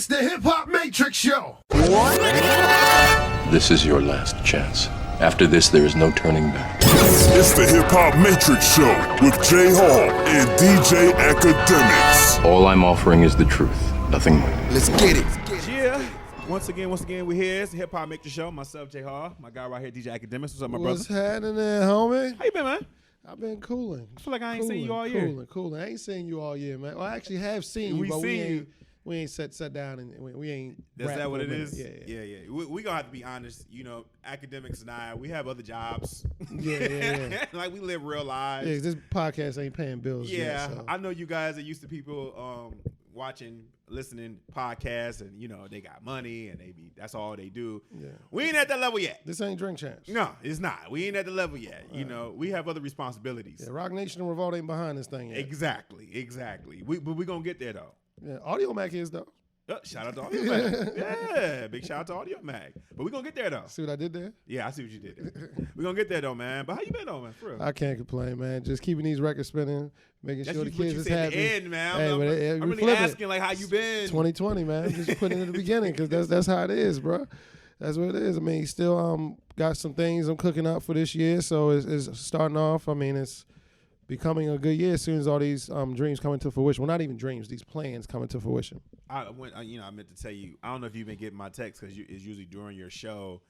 It's the HipHopMatrix Show. This is your last chance. After this, there is no turning back. It's the HipHopMatrix Show with J.Hall and DJ Akademiks. All I'm offering is the truth, nothing more. Let's get it. Yeah. Once again, we're here. It's the HipHopMatrix Show. Myself, J.Hall. My guy right here, DJ Akademiks. What's up, my brother? What's happening there, homie? How you been, man? I've been cooling. I feel like I ain't seen you all year. Cooling. I ain't seen you all year, man. Well, I actually have seen you, but we ain't sat down and we ain't. Is that what it is? Yeah. We gonna have to be honest. You know, Akademiks and I, we have other jobs. Yeah. Like we live real lives. Yeah, this podcast ain't paying bills. Yeah, yet, so. I know you guys are used to people watching, listening podcasts, and you know they got money and that's all they do. Yeah. We ain't at that level yet. This ain't Drink Champs. No, it's not. We ain't at the level yet. You know, we have other responsibilities. Yeah, Rock Nation and Revolt ain't behind this thing yet. Exactly. But we gonna get there though. Yeah, Audio Mac is though. Shout out to Audio Mag. Yeah, big shout out to Audio Mag. But we're going to get there, though. See what I did there? Yeah, I see what you did there. We're going to get there, though, man. But how you been, though, man? For real. I can't complain, man. Just keeping these records spinning, making sure the kids is happy. End, man. Hey, I'm really asking, like, how you been? 2020, man. Just putting it in the beginning because that's how it is, bro. That's what it is. I mean, still got some things I'm cooking up for this year, so it's starting off. I mean, it's becoming a good year as soon as all these dreams come into fruition. Well, not even dreams; these plans come into fruition. I meant to tell you. I don't know if you've been getting my text because it's usually during your show,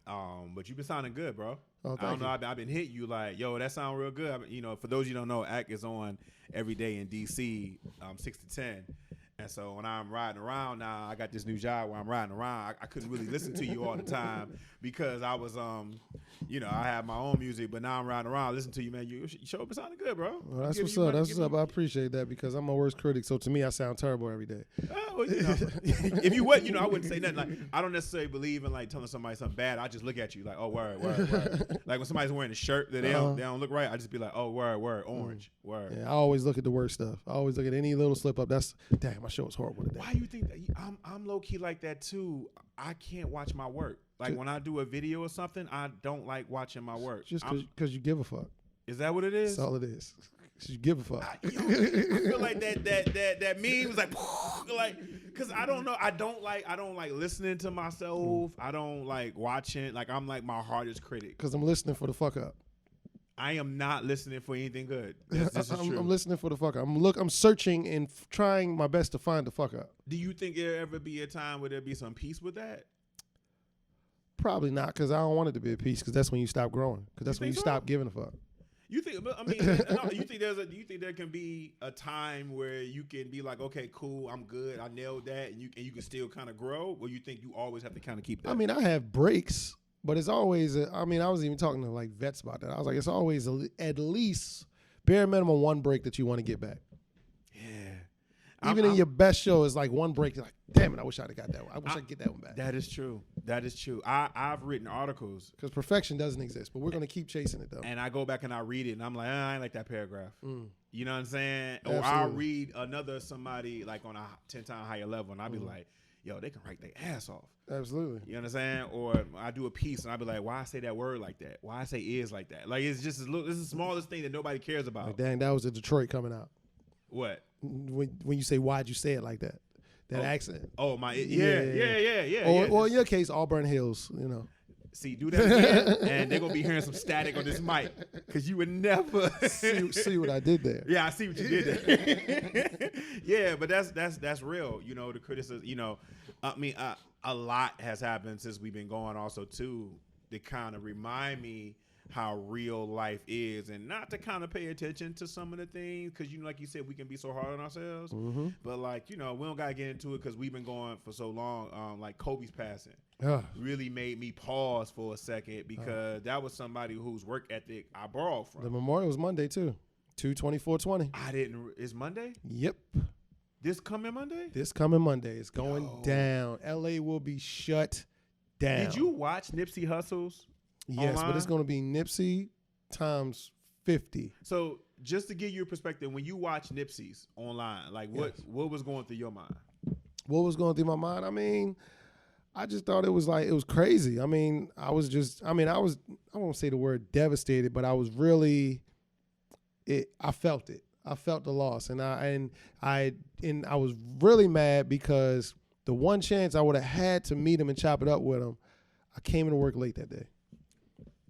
but you've been sounding good, bro. Oh, I don't know. I've been hitting you like, yo, that sound real good. For those you don't know, Ak is on every day in DC, 6 to 10. And so when I'm riding around now, I got this new job where I'm riding around. I couldn't really listen to you all the time because I was, I have my own music. But now I'm riding around, listen to you, man. You show up sounding good, bro. Well, that's what's up. That's what's up. I appreciate that because I'm my worst critic. So to me, I sound terrible every day. Oh, if you would, I wouldn't say nothing. Like I don't necessarily believe in like telling somebody something bad. I just look at you like, oh, word. Like when somebody's wearing a shirt that they don't look right, I just be like, oh, word, orange, word. Yeah, I always look at the worst stuff. I always look at any little slip up. That's damn. My show was horrible today. Why you think that? I'm low key like that too. I can't watch my work. Like when I do a video or something, I don't like watching my work. Just because you give a fuck. Is that what it is? That's all it is. You give a fuck. I feel like that meme was like because I don't know. I don't like listening to myself. I don't like watching. Like I'm like my hardest critic. Because I'm listening for the fuck up. I am not listening for anything good. This is true. I'm listening for the fuck up. I'm searching and trying my best to find the fuck up. Do you think there'll ever be a time where there'll be some peace with that? Probably not, because I don't want it to be a peace. Because that's when you stop growing. Because that's when you stop giving a fuck. You think? I mean, do you think there can be a time where you can be like, okay, cool, I'm good, I nailed that, and you can still kind of grow, or you think you always have to kind of keep that? I mean, I have breaks. But it's always, I was even talking to like vets about that. I was like, it's always at least bare minimum one break that you want to get back. Yeah. Even in your best show, it's like one break. You're like, damn it, I wish I'd have got that one. I wish I could get that one back. That is true. I've written articles. Because perfection doesn't exist, but we're going to keep chasing it though. And I go back and I read it and I'm like, I ain't like that paragraph. You know what I'm saying? Absolutely. Or I'll read somebody like on a 10-time higher level and I'll be like, yo, they can write their ass off. Absolutely. You understand? Or I do a piece and I'll be like, why I say that word like that? Why I say is like that? Like, it's just, this is the smallest thing that nobody cares about. Like, dang, that was a Detroit coming out. What? When you say, why'd you say it like that? That accent. Oh, my, yeah. Or in your case, Auburn Hills, See, do that again, and they're going to be hearing some static on this mic, because you would never. see what I did there. Yeah, I see what you did there. Yeah, but that's real. The criticism, I mean, a lot has happened since we've been going also, too, to kind of remind me how real life is and not to kind of pay attention to some of the things because, like you said, we can be so hard on ourselves. Mm-hmm. But, like, we don't got to get into it because we've been going for so long. Like, Kobe's passing really made me pause for a second because that was somebody whose work ethic I borrowed from. The memorial was Monday, too. 2/24/20. It's Monday? Yep. This coming Monday? This coming Monday. It's going down. L.A. will be shut down. Did you watch Nipsey Hussle's? Yes, online? But it's going to be Nipsey times 50. So just to give you a perspective, when you watch Nipsey's online, like what was going through your mind? What was going through my mind? I mean, I just thought it was crazy. I mean, I won't say the word devastated, but I was really, I felt it. I felt the loss, and I was really mad because the one chance I would have had to meet him and chop it up with him, I came into work late that day.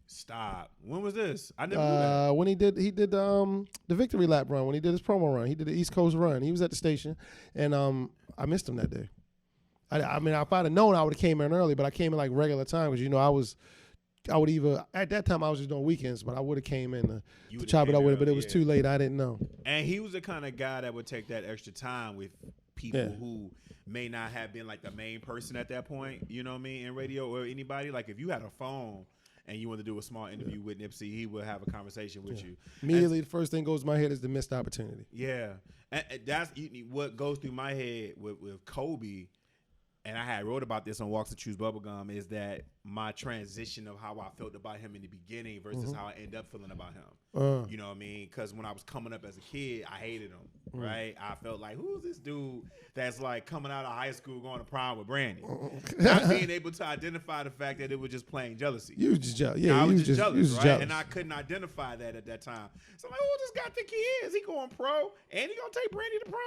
Stop. When was this? I never knew that. When he did the victory lap run, when he did his promo run. He did the East Coast run. He was at the station, and I missed him that day. I mean, if I'd have known, I would have came in early, but I came in like regular time because, I would either, at that time I was just doing weekends, but I would have came in to chop it up with it, but it was too late. I didn't know. And he was the kind of guy that would take that extra time with people who may not have been like the main person at that point, you know what I mean, in radio or anybody. Like if you had a phone and you wanted to do a small interview with Nipsey, he would have a conversation with you. Immediately, the first thing goes to my head is the missed opportunity. Yeah. And that's what goes through my head with Kobe. And I had wrote about this on Walks to Choose Bubblegum, is that my transition of how I felt about him in the beginning versus how I end up feeling about him. You know what I mean? Because when I was coming up as a kid, I hated him, right? I felt like, who's this dude that's like coming out of high school going to prom with Brandy? Not being able to identify the fact that it was just plain jealousy. You was just jealous. Yeah, I was just jealous, jealous, right? Jealous. And I couldn't identify that at that time. So I'm like, who this guy think he is? He going pro and he gonna take Brandy to prom?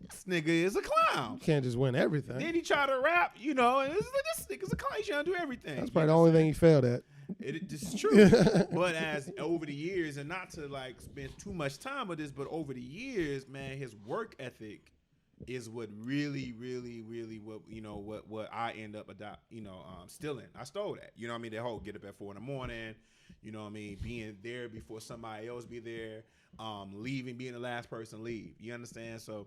This nigga is a clown. You can't just win everything. Then he tried to rap, and it's like, this nigga's a clown. He's trying to do everything. That's probably the only thing he failed at. This is true. But as over the years, and not to like spend too much time with this, but over the years, man, his work ethic is what really what I end up stealing. I stole that. You know what I mean? The whole get up at 4 a.m. You know what I mean? Being there before somebody else be there, leaving, being the last person leave. You understand? So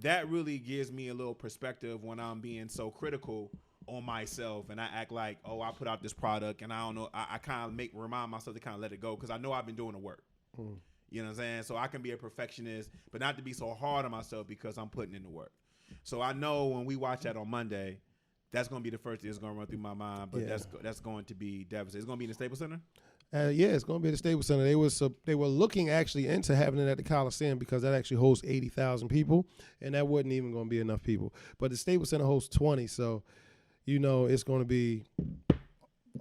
that really gives me a little perspective when I'm being so critical on myself and I act like, oh, I put out this product and I don't know. I kind of remind myself to kind of let it go because I know I've been doing the work. You know what I'm saying? So I can be a perfectionist, but not to be so hard on myself because I'm putting in the work. So I know when we watch that on Monday, that's going to be the first thing that's going to run through my mind, but that's going to be devastating. It's going to be in the Staples Center? Yeah, it's going to be at the Staples Center. They were looking actually into having it at the Coliseum because that actually hosts 80,000 people, and that wasn't even going to be enough people. But the Staples Center hosts 20, so it's going to be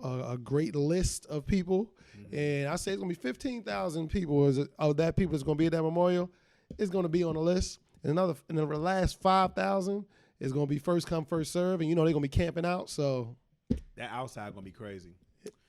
a great list of people. And I say it's going to be 15,000 people. Of that people that's going to be at that memorial is going to be on the list. And the last 5,000 is going to be first come, first serve. And they're going to be camping out. So that outside going to be crazy.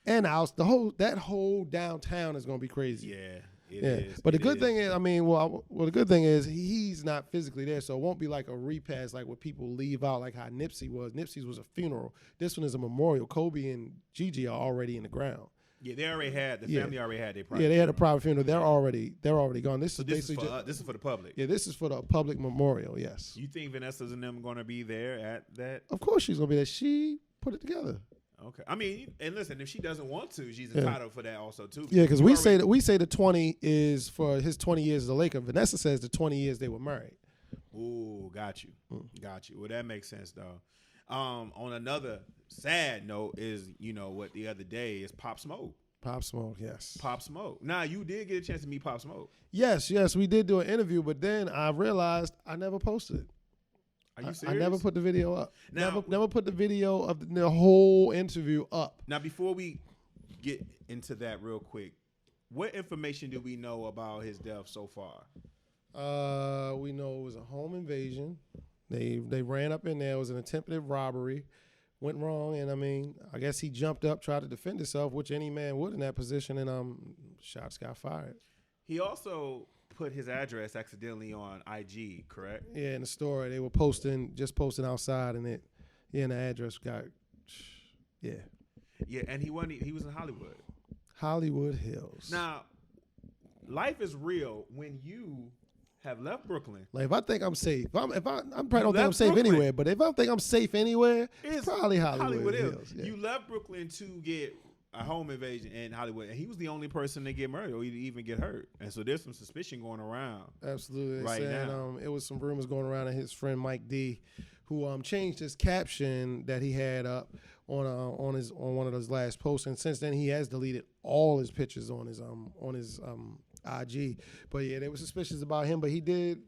And that whole downtown is going to be crazy. Yeah, it is. But the good thing is, the good thing is he's not physically there, so it won't be like a repass like what people leave out, like how Nipsey was. Nipsey's was a funeral. This one is a memorial. Kobe and Gigi are already in the ground. Yeah, they already had family already had their private. Yeah, they had a private funeral. They're already gone. This is this is for the public. Yeah, this is for the public memorial. Yes. You think Vanessa's and them going to be there at that? Of course, she's going to be there. She put it together. Okay, I mean, and listen, if she doesn't want to, she's entitled for that also too. Yeah, because we say the 20 is for his 20 years as a Laker. Vanessa says the 20 years they were married. Ooh, got you. Well, that makes sense though. On another sad note is what the other day is Pop Smoke. Pop Smoke, yes. Pop Smoke. Now you did get a chance to meet Pop Smoke. Yes, we did do an interview, but then I realized I never posted it. Are you serious? I never put the video up. Now, never put the video of the whole interview up. Now, before we get into that real quick, what information do we know about his death so far? We know it was a home invasion. They ran up in there. It was an attempted robbery. Went wrong, and I guess he jumped up, tried to defend himself, which any man would in that position, and shots got fired. He also put his address accidentally on IG, correct? Yeah, in the story they were just posting outside, and the address got, yeah. Yeah, and he was in Hollywood. Hollywood Hills. Now, life is real when you have left Brooklyn. Like if I think I'm safe, I probably don't think I'm safe anywhere. But if I think I'm safe anywhere, it's probably Hollywood Hills. Yeah. You left Brooklyn to get a home invasion in Hollywood, and he was the only person to get murdered or even get hurt. And so there's some suspicion going around. Absolutely, right now. It was some rumors going around of his friend Mike D, who changed his caption that he had up on one of those last posts, and since then he has deleted all his pictures on his IG. But yeah, they were suspicious about him, but he did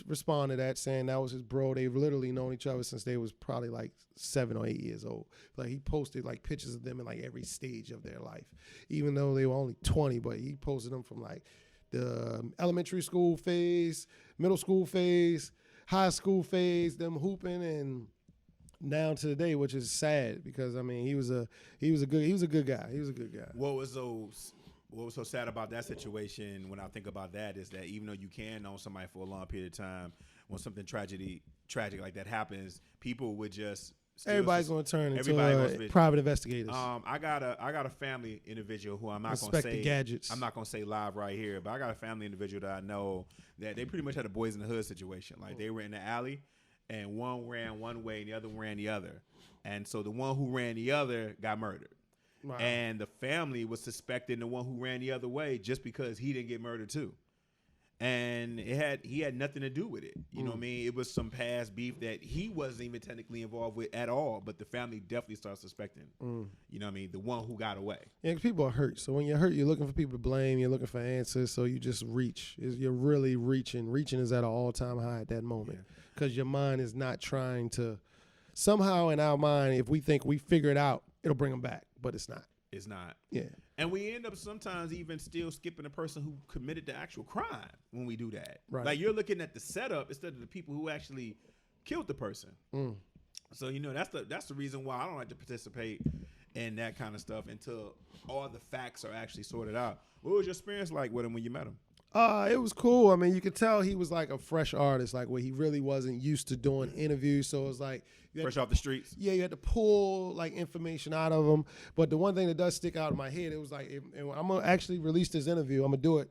respond to that, saying that was his bro. They've literally known each other since they was probably like 7 or 8 years old. Like he posted like pictures of them in like every stage of their life, even though they were only 20. But he posted them from like the elementary school phase, middle school phase, high school phase, them hooping and down to the day, which is sad because I mean he was a good guy. He was a good guy. What was so sad about that situation when I think about that is that even though you can know somebody for a long period of time, when something tragic like that happens, people would just everybody's going to turn into private investigators. I got a family individual who I'm not going to say gadgets. I'm not going to say live right here, but I got a family individual that I know that they pretty much had a boys in the hood situation. Like they were in the alley, and one ran one way and the other ran the other, and so the one who ran the other got murdered. Wow. And the family was suspecting the one who ran the other way just because he didn't get murdered too. And he had nothing to do with it. You know what I mean? It was some past beef that he wasn't even technically involved with at all, but the family definitely started suspecting. You know what I mean? The one who got away. Yeah, 'cause people are hurt. So when you're hurt, you're looking for people to blame. You're looking for answers. So you just reach. You're really reaching. Reaching is at an all-time high at that moment because your mind is not trying to. Somehow in our mind, if we think we figure it out, it'll bring them back, but it's not. It's not. Yeah. And we end up sometimes even still skipping the person who committed the actual crime when we do that. Right. Like you're looking at the setup instead of the people who actually killed the person. So that's the reason why I don't like to participate in that kind of stuff until all the facts are actually sorted out. What was your experience like with him when you met him? It was cool. I mean, you could tell he was like a fresh artist, like where he really wasn't used to doing interviews. So it was like fresh off the streets. Yeah, you had to pull like information out of him. But the one thing that does stick out in my head, it was like, and I'm gonna actually release this interview. I'm gonna do it.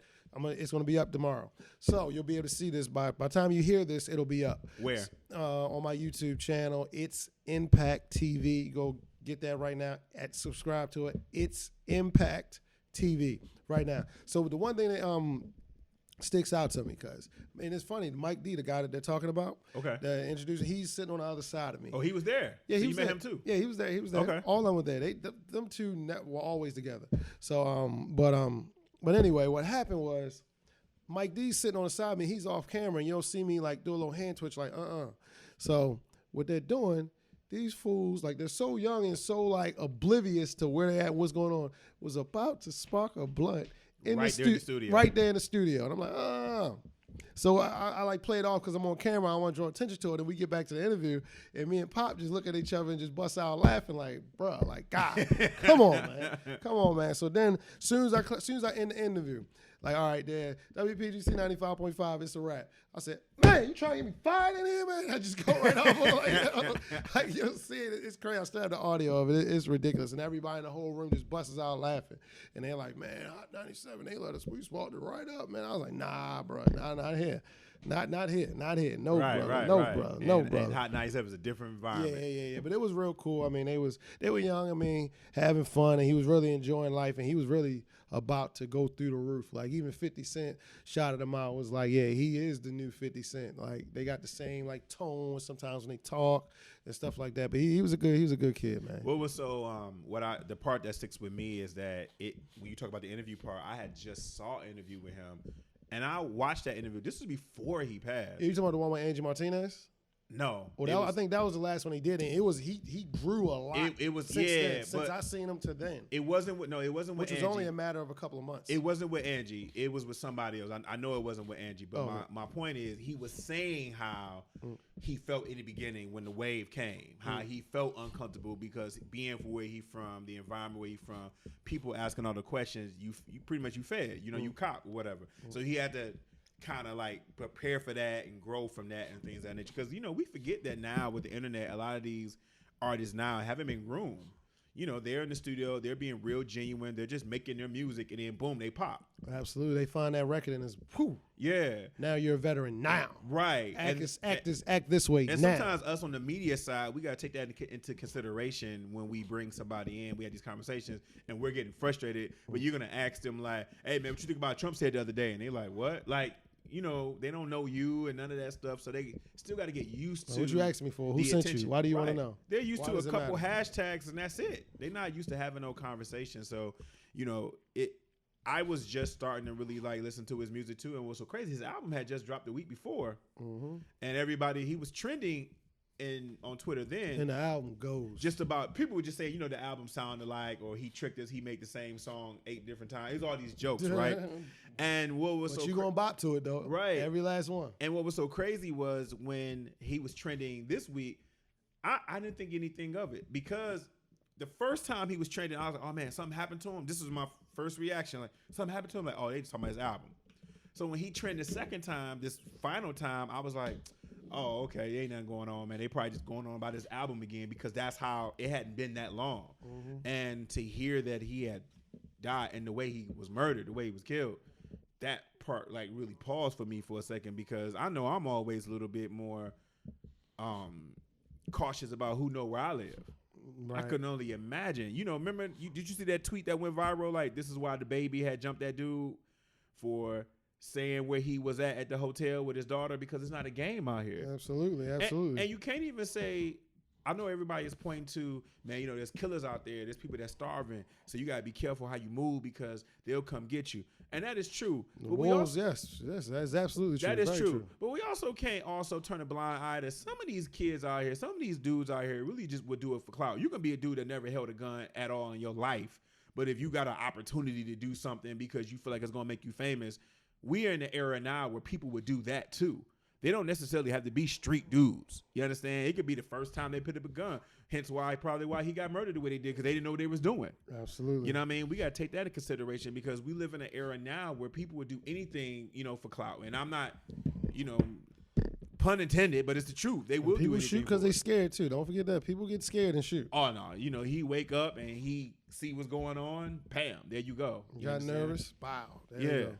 It's gonna be up tomorrow. So you'll be able to see this by the time you hear this, it'll be up. Where? On my YouTube channel. It's Impact TV. Go get that right now. Subscribe to it. It's Impact TV right now. So the one thing that sticks out to me because, and it's funny, Mike D, the guy that they're talking about, that introduced, he's sitting on the other side of me. Oh, he was there. Yeah, so you met him too. Yeah, he was there. Okay. All of them were there. Them two were always together. So, but anyway, what happened was Mike D's sitting on the side of me. He's off camera, and you don't see me like do a little hand twitch, like So what they're doing, these fools, like they're so young and so like oblivious to where they're at, what's going on, was about to spark a blunt. In the studio. Right there in the studio. And I'm like, oh. So I like play it off because I'm on camera. I want to draw attention to it. And we get back to the interview, and me and Pop just look at each other and just bust out laughing like, bro, like, God, come on, man. So then as soon as I end the interview, like, all right, Dad, WPGC 95.5, it's a wrap. I said, man, you trying to get me fired in here, man? I just go right off. Like, you'll see it. It's crazy. I still have the audio of it. It's ridiculous. And everybody in the whole room just busts out laughing. And they're like, man, Hot 97, they let us, we walked it right up, man. I was like, nah, bro, not here. Not here. No, brother. No, brother. And Hot 97 is a different environment. Yeah. But it was real cool. I mean, they were young. I mean, having fun, and he was really enjoying life, and he was really about to go through the roof. Like even 50 Cent shouted him out, was like, yeah, he is the new 50 Cent. Like they got the same like tone sometimes when they talk and stuff like that. But he was a good kid, man. What was so the part that sticks with me is that when you talk about the interview part, I had just saw an interview with him. And I watched that interview. This was before he passed. Are you talking about the one with Angie Martinez? No. Well, I think that was the last one he did. And it was he grew a lot. It was since I seen him to then. It wasn't with Angie. Which was only a matter of a couple of months. It wasn't with Angie. It was with somebody else. I know it wasn't with Angie. But my point is, he was saying how he felt in the beginning when the wave came, how he felt uncomfortable because being from where he from, the environment where he from, people asking all the questions, you pretty much you fed, you cop or whatever. So he had to kind of like prepare for that and grow from that and things like that. Because we forget that now with the internet, a lot of these artists now haven't been groomed. They're in the studio, they're being real genuine, they're just making their music, and then boom, they pop. Absolutely, they find that record and it's whew. Yeah. Now you're a veteran. Now, right? Act this way. And now. Sometimes us on the media side, we gotta take that into consideration when we bring somebody in. We have these conversations, and we're getting frustrated. But you're gonna ask them like, "Hey man, what you think about Trump said the other day?" And they're like, "What?" Like. They don't know you and none of that stuff, so they still got to get used to. What you asking me for? Who sent attention. you? Why do you want to know? They're used to a couple hashtags and that's it. They're not used to having no conversation. So, I was just starting to really like listen to his music too, and what's so crazy, his album had just dropped the week before, and he was trending on Twitter then. And the album goes. Just about, people would just say, the album sounded like, or he tricked us, he made the same song 8 different times. It was all these jokes, right? And what was but you gonna bop to it though. Right. Every last one. And what was so crazy was when he was trending this week, I didn't think anything of it because the first time he was trending, I was like, oh man, something happened to him. This was my first reaction. Like, something happened to him. Like, oh, they just talking about his album. So when he trended the second time, this final time, I was like, oh, okay, ain't nothing going on, man. They probably just going on about his album again because that's how it hadn't been that long. Mm-hmm. And to hear that he had died and the way he was murdered, the way he was killed, that part like really paused for me for a second because I know I'm always a little bit more cautious about who know where I live. Right. I couldn't only imagine. You know, remember, did you see that tweet that went viral? Like, this is why the baby had jumped that dude for saying where he was at the hotel with his daughter because it's not a game out here. Absolutely. And you can't even say, I know everybody is pointing to, man, you know, there's killers out there. There's people that's starving. So you got to be careful how you move because they'll come get you. And that is true. But wolves, yes, that's absolutely true. That is true. But we also can't also turn a blind eye to some of these kids out here, some of these dudes out here really just would do it for clout. You can be a dude that never held a gun at all in your life. But if you got an opportunity to do something because you feel like it's going to make you famous, we are in the era now where people would do that too. They don't necessarily have to be street dudes. You understand? It could be the first time they put up a gun. Hence why he got murdered the way they did because they didn't know what they was doing. Absolutely. You know what I mean? We got to take that into consideration because we live in an era now where people would do anything, you know, for clout. And I'm not, you know, pun intended, but it's the truth. They will do anything. People shoot because they scared too. Don't forget that. People get scared and shoot. Oh, no. You know, he wake up and he see what's going on. Bam. There you go. You got nervous? Wow. There you go.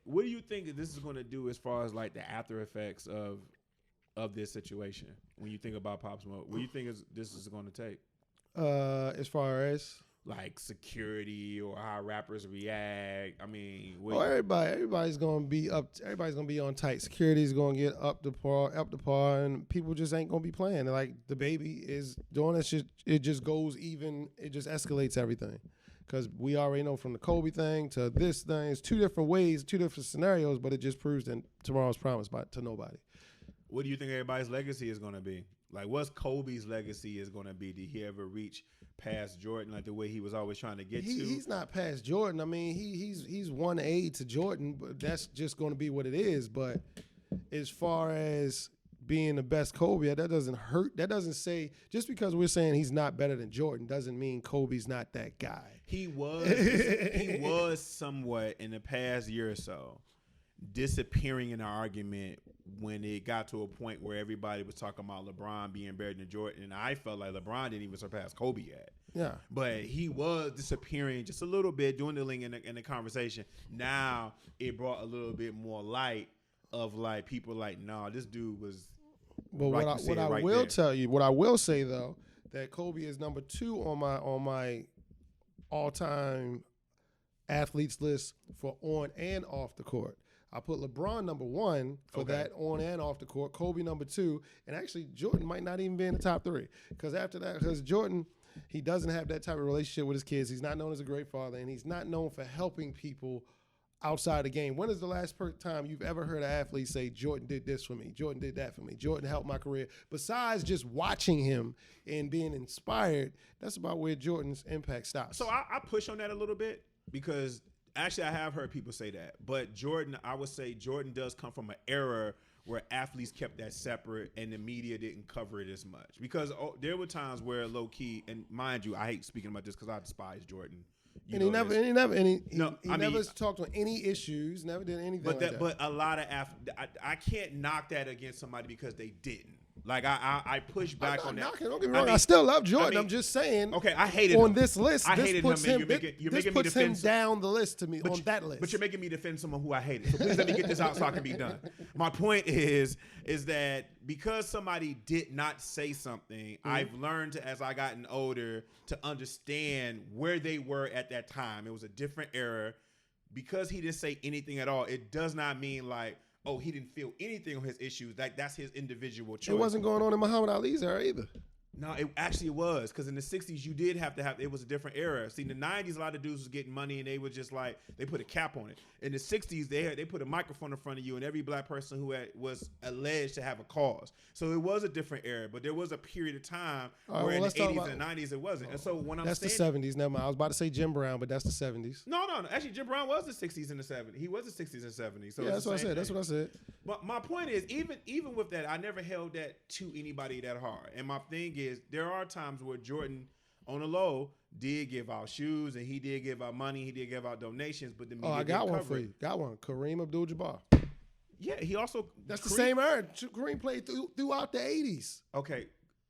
What do you think that this is going to do as far as like the after effects of this situation when you think about Pop Smoke? What do you think this is going to take? As far as like security or how rappers react. I mean, everybody's going to be up. Everybody's going to be on tight. Security's going to get up to par, and people just ain't going to be playing. Like the baby is doing this shit. It just goes even. It just escalates everything. Because we already know from the Kobe thing to this thing, it's two different ways, two different scenarios, but it just proves that tomorrow's promised to nobody. What do you think everybody's legacy is going to be? Like, what's Kobe's legacy is going to be? Did he ever reach past Jordan like the way he was always trying to get to? He's not past Jordan. I mean, he's 1A to Jordan, but that's just going to be what it is. But as far as being the best Kobe, that doesn't hurt. That doesn't say, just because we're saying he's not better than Jordan doesn't mean Kobe's not that guy. He was somewhat in the past year or so disappearing in the argument when it got to a point where everybody was talking about LeBron being better than Jordan, and I felt like LeBron didn't even surpass Kobe yet. Yeah. But he was disappearing just a little bit, dwindling in the conversation. Now it brought a little bit more light of like people like, nah, this dude was. But what I will tell you, what I will say though, that Kobe is number 2 on my all-time athletes list for on and off the court. I put LeBron number 1 for that on and off the court, Kobe number 2, and actually Jordan might not even be in the top 3 because after that, because Jordan, he doesn't have that type of relationship with his kids. He's not known as a great father, and he's not known for helping people outside the game. When is the last time you've ever heard an athlete say, Jordan did this for me, Jordan did that for me, Jordan helped my career? Besides just watching him and being inspired, that's about where Jordan's impact stops. So I push on that a little bit because actually I have heard people say that. But Jordan, I would say Jordan does come from an era where athletes kept that separate and the media didn't cover it as much. Because there were times where low key, and mind you, I hate speaking about this because I despise Jordan. He never talked on any issues, never did anything like that. But a lot of I can't knock that against somebody because they didn't. Like I push back on that. Don't get me wrong. I still love Jordan. I'm just saying. Okay, I hated on him. this list. I hated him. This puts him down the list to me on that list. But you're making me defend someone who I hated. So please let me get this out so I can be done. My point is that because somebody did not say something, I've learned as I gotten older to understand where they were at that time. It was a different era. Because he didn't say anything at all, it does not mean like, oh, he didn't feel anything on his issues. That's his individual choice. It wasn't going on in Muhammad Ali's era either. No, it actually was, because in the 60s you did have to have, it was a different era. See, in the 90s a lot of dudes was getting money and they were just like, they put a cap on it. In the 60s they put a microphone in front of you and every black person who was alleged to have a cause. So it was a different era, but there was a period of time where in the 80s and 90s it wasn't. And so when I'm saying that's the 70s. Never mind. I was about to say Jim Brown, but that's the 70s. No. Actually, Jim Brown was the 60s and the 70s. He was the 60s and 70s. So yeah, that's what I said. That's what I said. But my point is, even with that, I never held that to anybody that hard. And my thing is, there are times where Jordan, on the low, did give out shoes and he did give out money, he did give out donations, but the media I got one cover for you. Got one. Kareem Abdul-Jabbar. Yeah, he also. That's the same era. Kareem played throughout the 80s. Okay.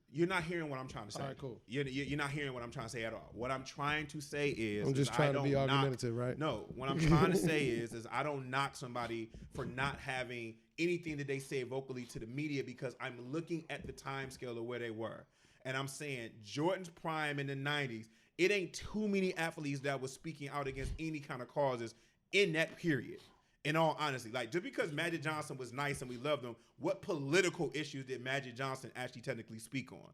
You're not hearing what I'm trying to say. All right, cool. You're not hearing what I'm trying to say at all. What I'm trying to say is, I'm just trying to be argumentative, right? No, what I'm trying to say is I don't knock somebody for not having anything that they say vocally to the media, because I'm looking at the time scale of where they were. And I'm saying Jordan's prime in the 90s, it ain't too many athletes that was speaking out against any kind of causes in that period. In all honesty, like, just because Magic Johnson was nice and we loved him, what political issues did Magic Johnson actually technically speak on?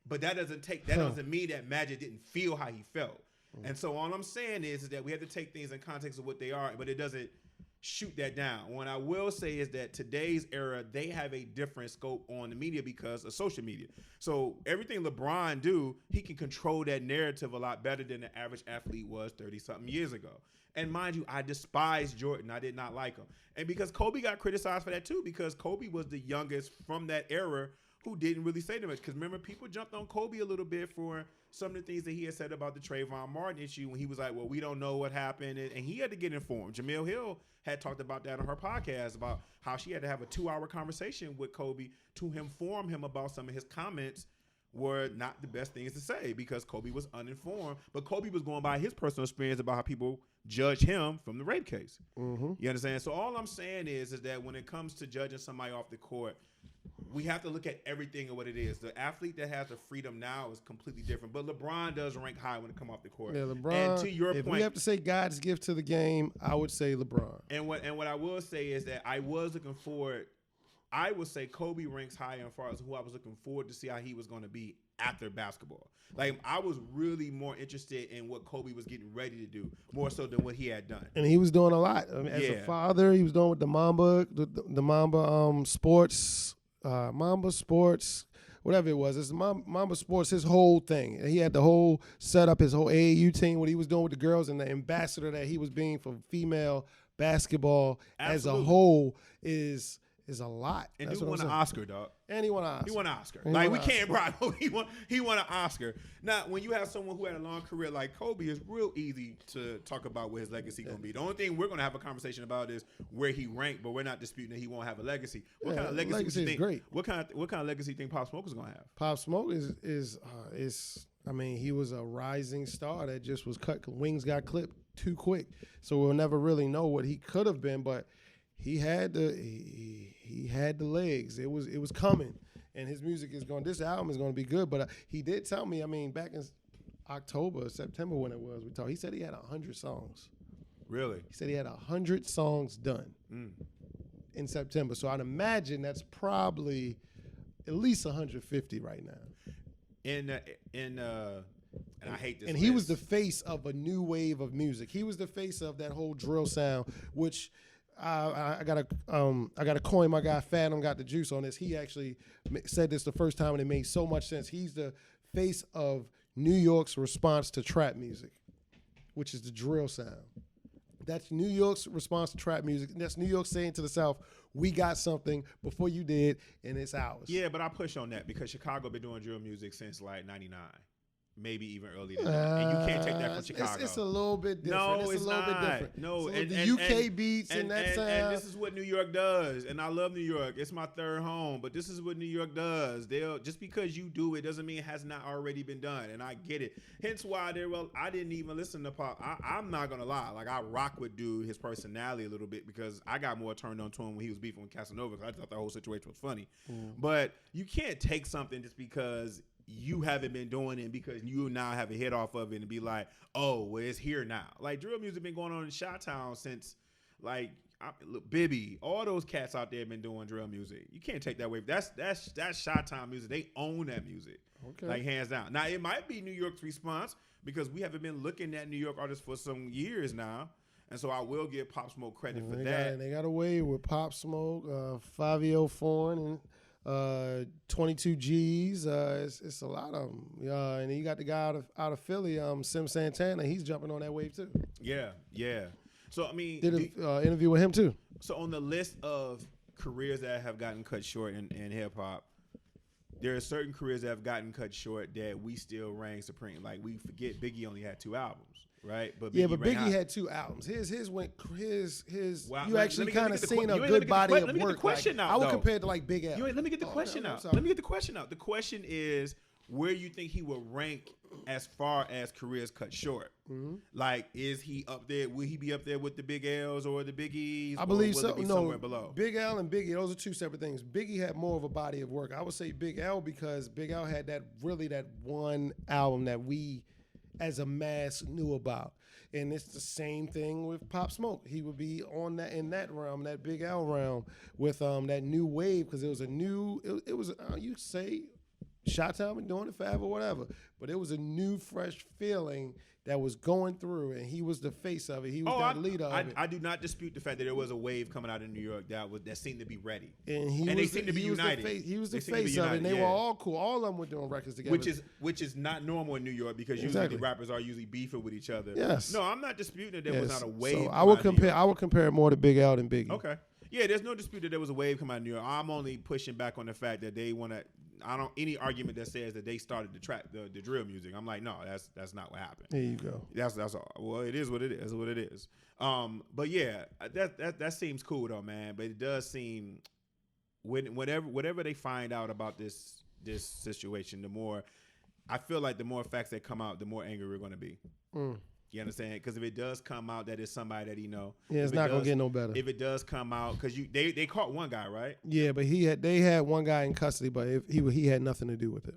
But that doesn't mean that Magic didn't feel how he felt. And so all I'm saying is that we have to take things in context of what they are, but it doesn't shoot that down. What I will say is that today's era, they have a different scope on the media because of social media. So everything LeBron do, he can control that narrative a lot better than the average athlete was 30-something years ago. And mind you, I despise Jordan. I did not like him. And because Kobe got criticized for that too, because Kobe was the youngest from that era who didn't really say too much. Because remember, people jumped on Kobe a little bit for some of the things that he had said about the Trayvon Martin issue when he was like, well, we don't know what happened. And he had to get informed. Jamil Hill had talked about that on her podcast, about how she had to have a 2-hour conversation with Kobe to inform him about some of his comments were not the best things to say, because Kobe was uninformed. But Kobe was going by his personal experience about how people judge him from the rape case. Mm-hmm. You understand? So all I'm saying is that when it comes to judging somebody off the court, we have to look at everything and what it is. The athlete that has the freedom now is completely different. But LeBron does rank high when it comes off the court. Yeah, LeBron. And to your if point, we have to say God's gift to the game, I would say LeBron. And what I will say is that I was looking forward. I would say Kobe ranks high as far as who I was looking forward to see how he was going to be after basketball. Like, I was really more interested in what Kobe was getting ready to do, more so than what he had done. And he was doing a lot. I mean, as a father, he was doing with the Mamba, the Mamba Sports, whatever it was. It's Mamba Sports, his whole thing. And he had the whole setup, his whole AAU team, what he was doing with the girls, and the ambassador that he was being for female basketball as a whole is a lot. And dude won an Oscar, dog. And he won an Oscar. He won an Oscar. Like, we can't bribe him. He won an Oscar. Now, when you have someone who had a long career like Kobe, it's real easy to talk about what his legacy going to be. The only thing we're going to have a conversation about is where he ranked, but we're not disputing that he won't have a legacy. What kind of legacy do you think? Great. What kind of legacy do you think Pop Smoke is going to have? Pop Smoke is I mean, he was a rising star that just was cut. Wings got clipped too quick, so we'll never really know what he could have been, but he had the legs. It was coming, and his music is going. This album is going to be good. But he did tell me. I mean, back in September when it was, we talked. He said he had 100 songs. Really? He said he had 100 songs done in September. So I'd imagine that's probably at least 150 right now. And I hate this. And he was the face of a new wave of music. He was the face of that whole drill sound, which. I gotta coin my guy Fathom got the juice on this. He actually said this the first time and it made so much sense. He's the face of New York's response to trap music, which is the drill sound. That's New York's response to trap music. That's New York saying to the South, we got something before you did, and it's ours. Yeah, but I push on that because Chicago been doing drill music since like 99. Maybe even earlier than that. And you can't take that from Chicago. It's a little bit different. No, it's a little bit different. No, and the UK beats and that sound. And this is what New York does. And I love New York. It's my third home. But this is what New York does. Just because you do it doesn't mean it has not already been done. And I get it. Hence why I didn't even listen to Pop. I'm not going to lie. Like, I rock with dude, his personality a little bit, because I got more turned on to him when he was beefing with Casanova. I thought the whole situation was funny. But you can't take something just because you haven't been doing it, because you now have a hit off of it and be like, oh, well, it's here now. Like, drill music been going on in Chi-Town since, like, look, Bibby, all those cats out there been doing drill music. You can't take that away. That's Chi-Town music. They own that music, like hands down. Now it might be New York's response because we haven't been looking at New York artists for some years now, and so I will give Pop Smoke credit for that. They got away with Pop Smoke, 5 Foreign, and 22 G's. It's a lot of them. And then you got the guy out of Philly, Sim Santana. He's jumping on that wave too. Yeah. So I mean, did an interview with him too. So on the list of careers that have gotten cut short in hip hop, there are certain careers that have gotten cut short that we still reign supreme. Like we forget Biggie only had 2 albums, right? But Biggie had 2 albums. His went his. Wow. You actually kind of seen a good body of work. I would compare it to like Big L. Let me get the question out. Let me get the question out. The question is where you think he would rank as far as careers cut short. Like, is he up there? Will he be up there with the Big L's or the Biggies? I believe so. Somewhere below. Big L and Biggie, those are 2 separate things. Biggie had more of a body of work. I would say Big L because Big L had that one album that we as a mass knew about. And it's the same thing with Pop Smoke. He would be on that in that realm, that Big L realm, with that new wave because it was a new. It was you say, Chi-Town been doing it forever, whatever, but it was a new, fresh feeling that was going through, and he was the face of it. He was the leader of it. I do not dispute the fact that there was a wave coming out of New York that seemed to be ready, and they seemed to be united. He was the face of it, and they were all cool. All of them were doing records together, which is not normal in New York because usually the rappers are usually beefing with each other. Yes. No, I'm not disputing that there was not a wave. So I would compare it more to Big L than Biggie. Okay. Yeah, there's no dispute that there was a wave coming out of New York. I'm only pushing back on the fact that they want to. Any argument that says that they started the drill music. I'm like, no, that's not what happened. There you go. That's all. Well, it is what it is. What it is. But yeah, that seems cool though, man. But it does seem whatever they find out about this situation, the more I feel like the more facts that come out, the more angry we're going to be. You understand? Because if it does come out that it's somebody that he know, it's not gonna get no better. If it does come out, because they caught one guy, right? Yeah, but they had one guy in custody, but he had nothing to do with it.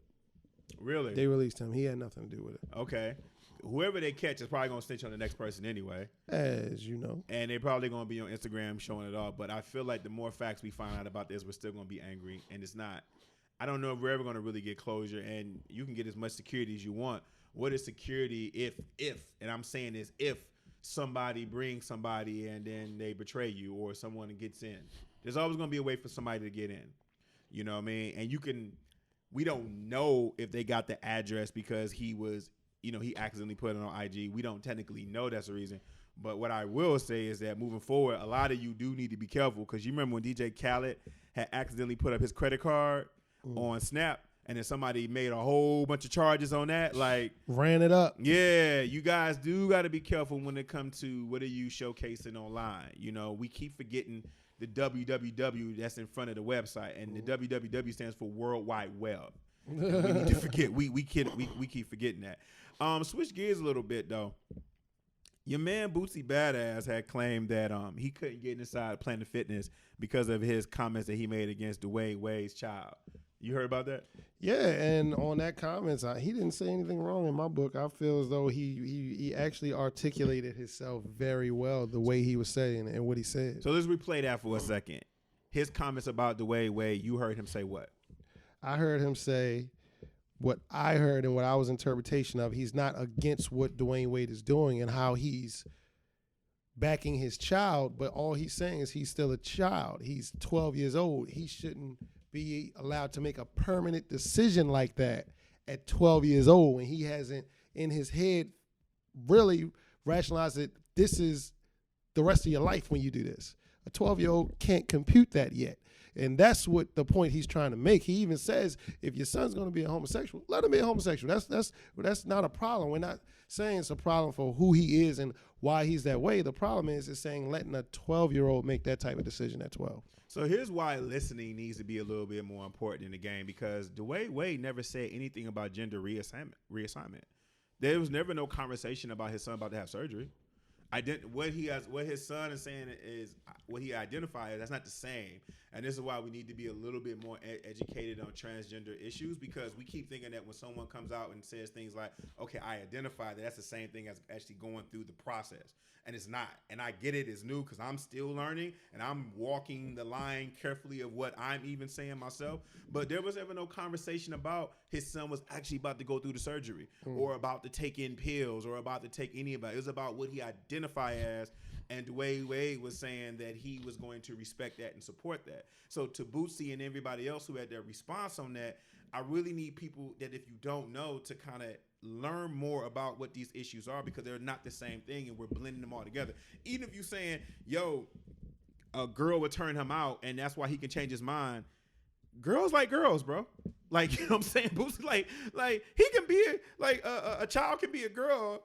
Really? They released him. He had nothing to do with it. Okay. Whoever they catch is probably gonna snitch on the next person anyway, as you know. And they're probably gonna be on Instagram showing it all. But I feel like the more facts we find out about this, we're still gonna be angry, and it's not. I don't know if we're ever gonna really get closure, and you can get as much security as you want. What is security if, and I'm saying this, if somebody brings somebody and then they betray you or someone gets in, there's always going to be a way for somebody to get in. You know what I mean? And we don't know if they got the address because he was, he accidentally put it on IG. We don't technically know that's the reason. But what I will say is that moving forward, a lot of you do need to be careful because you remember when DJ Khaled had accidentally put up his credit card on Snap. And then somebody made a whole bunch of charges on that, like ran it up. Yeah, you guys do got to be careful when it comes to what are you showcasing online. We keep forgetting the www that's in front of the website, and the www stands for World Wide Web. We need to forget. We keep forgetting that. Switch gears a little bit though. Your man Boosie Badass had claimed that he couldn't get inside Planet Fitness because of his comments that he made against Dwayne Wade's child. You heard about that? Yeah, and on that comments, he didn't say anything wrong in my book. I feel as though he actually articulated himself very well, the way he was saying and what he said. So let's replay that for a second. His comments about Dwayne Wade, you heard him say what? I heard him say what I heard and what I was interpretation of. He's not against what Dwayne Wade is doing and how he's backing his child, but all he's saying is he's still a child. He's 12 years old. He shouldn't be allowed to make a permanent decision like that at 12 years old when he hasn't in his head really rationalized that this is the rest of your life when you do this. A 12-year-old can't compute that yet. And that's what the point he's trying to make. He even says, if your son's going to be a homosexual, let him be a homosexual. That's not a problem. We're not saying it's a problem for who he is and why he's that way. The problem is saying letting a 12-year-old make that type of decision at 12. So here's why listening needs to be a little bit more important in the game, because Dwayne Wade never said anything about gender reassignment. There was never no conversation about his son about to have surgery. what his son is saying is what he identifies. That's not the same, and this is why we need to be a little bit more educated on transgender issues, because we keep thinking that when someone comes out and says things like, "Okay, I identify," that's the same thing as actually going through the process, and it's not. And I get it; it's new because I'm still learning and I'm walking the line carefully of what I'm even saying myself. But there was ever no conversation about his son was actually about to go through the surgery or about to take in pills or about to take any of it. It was about what he identified as. And Dwayne Wade was saying that he was going to respect that and support that. So to Boosie and everybody else who had their response on that, I really need people that, if you don't know, to kind of learn more about what these issues are, because they're not the same thing and we're blending them all together. Even if you're saying, yo, a girl would turn him out and that's why he can change his mind. Girls like girls, bro. Like, you know what I'm saying? Boosie, like he can be a child can be a girl.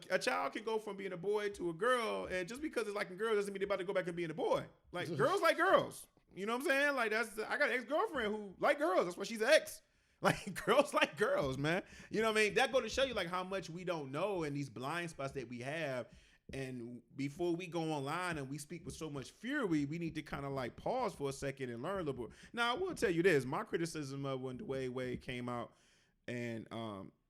A child can go from being a boy to a girl, and just because it's like a girl doesn't mean they're about to go back and being a boy. Like, girls like girls. You know what I'm saying? Like, I got an ex-girlfriend who like girls. That's why she's an ex. Like, girls like girls, man. You know what I mean? That go to show you like how much we don't know and these blind spots that we have. And before we go online and we speak with so much fury, we need to kind of like pause for a second and learn a little bit. Now, I will tell you this. My criticism of when Dwayne Wade came out and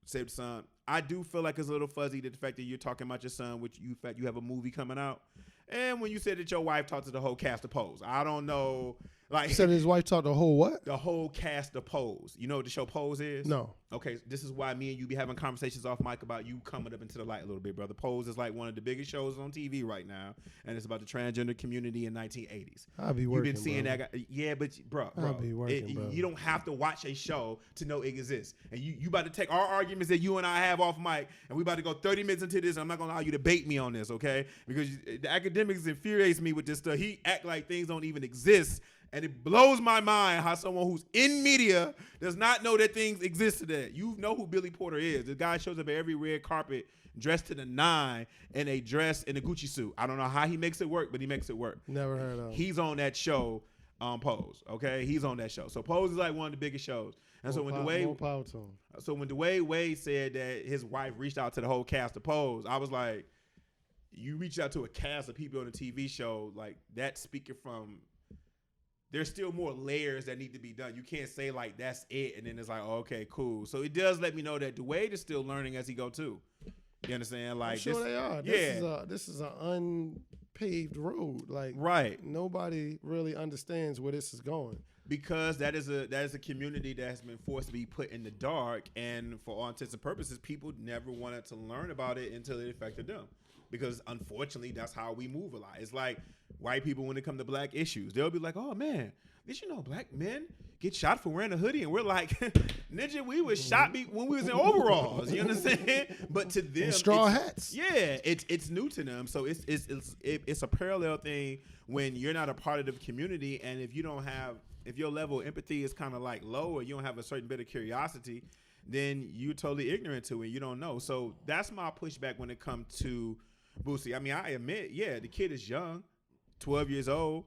said, son, I do feel like it's a little fuzzy, the fact that you're talking about your son, which you have a movie coming out. And when you said that your wife talked to the whole cast of Pose, I don't know. Like, he said his wife talked the whole what? The whole cast of Pose. You know what the show Pose is? No. Okay, this is why me and you be having conversations off mic about you coming up into the light a little bit, brother. Pose is like one of the biggest shows on TV right now, and it's about the transgender community in 1980s. I'll be working. You've been seeing bro. that guy. Yeah, but bro, I'll be working, bro. You don't have to watch a show to know it exists. And you about to take our arguments that you and I have off mic, and we about to go 30 minutes into this, and I'm not going to allow you to bait me on this, okay? Because the academics infuriates me with this stuff. He act like things don't even exist. And it blows my mind how someone who's in media does not know that things exist today. You know who Billy Porter is. The guy shows up at every red carpet dressed to the nine in a dress in a Gucci suit. I don't know how he makes it work, but he makes it work. Never heard of him. He's on that show, Pose, okay? He's on that show. So Pose is like one of the biggest shows. And so when Dwayne Wade said that his wife reached out to the whole cast of Pose, I was like, you reached out to a cast of people on a TV show, like that's speaking from... There's still more layers that need to be done. You can't say like that's it and then it's like, oh, okay, cool. So it does let me know that Dwayne is still learning as he go too. You understand? Like, I'm sure they are. Yeah. This is an unpaved road. Like, right. Nobody really understands where this is going. Because that is a community that has been forced to be put in the dark, and for all intents and purposes, people never wanted to learn about it until it affected them. Because unfortunately, that's how we move a lot. It's like white people when it comes to black issues. They'll be like, oh man, did you know black men get shot for wearing a hoodie? And we're like, ninja, we was shot when we was in overalls. You understand? But to them, and straw hats. Yeah, it's new to them. So it's a parallel thing when you're not a part of the community, and if your level of empathy is kind of like low, or you don't have a certain bit of curiosity, then you're totally ignorant to it. You don't know. So that's my pushback when it comes to Boosie. I mean, I admit, yeah, the kid is young, 12 years old.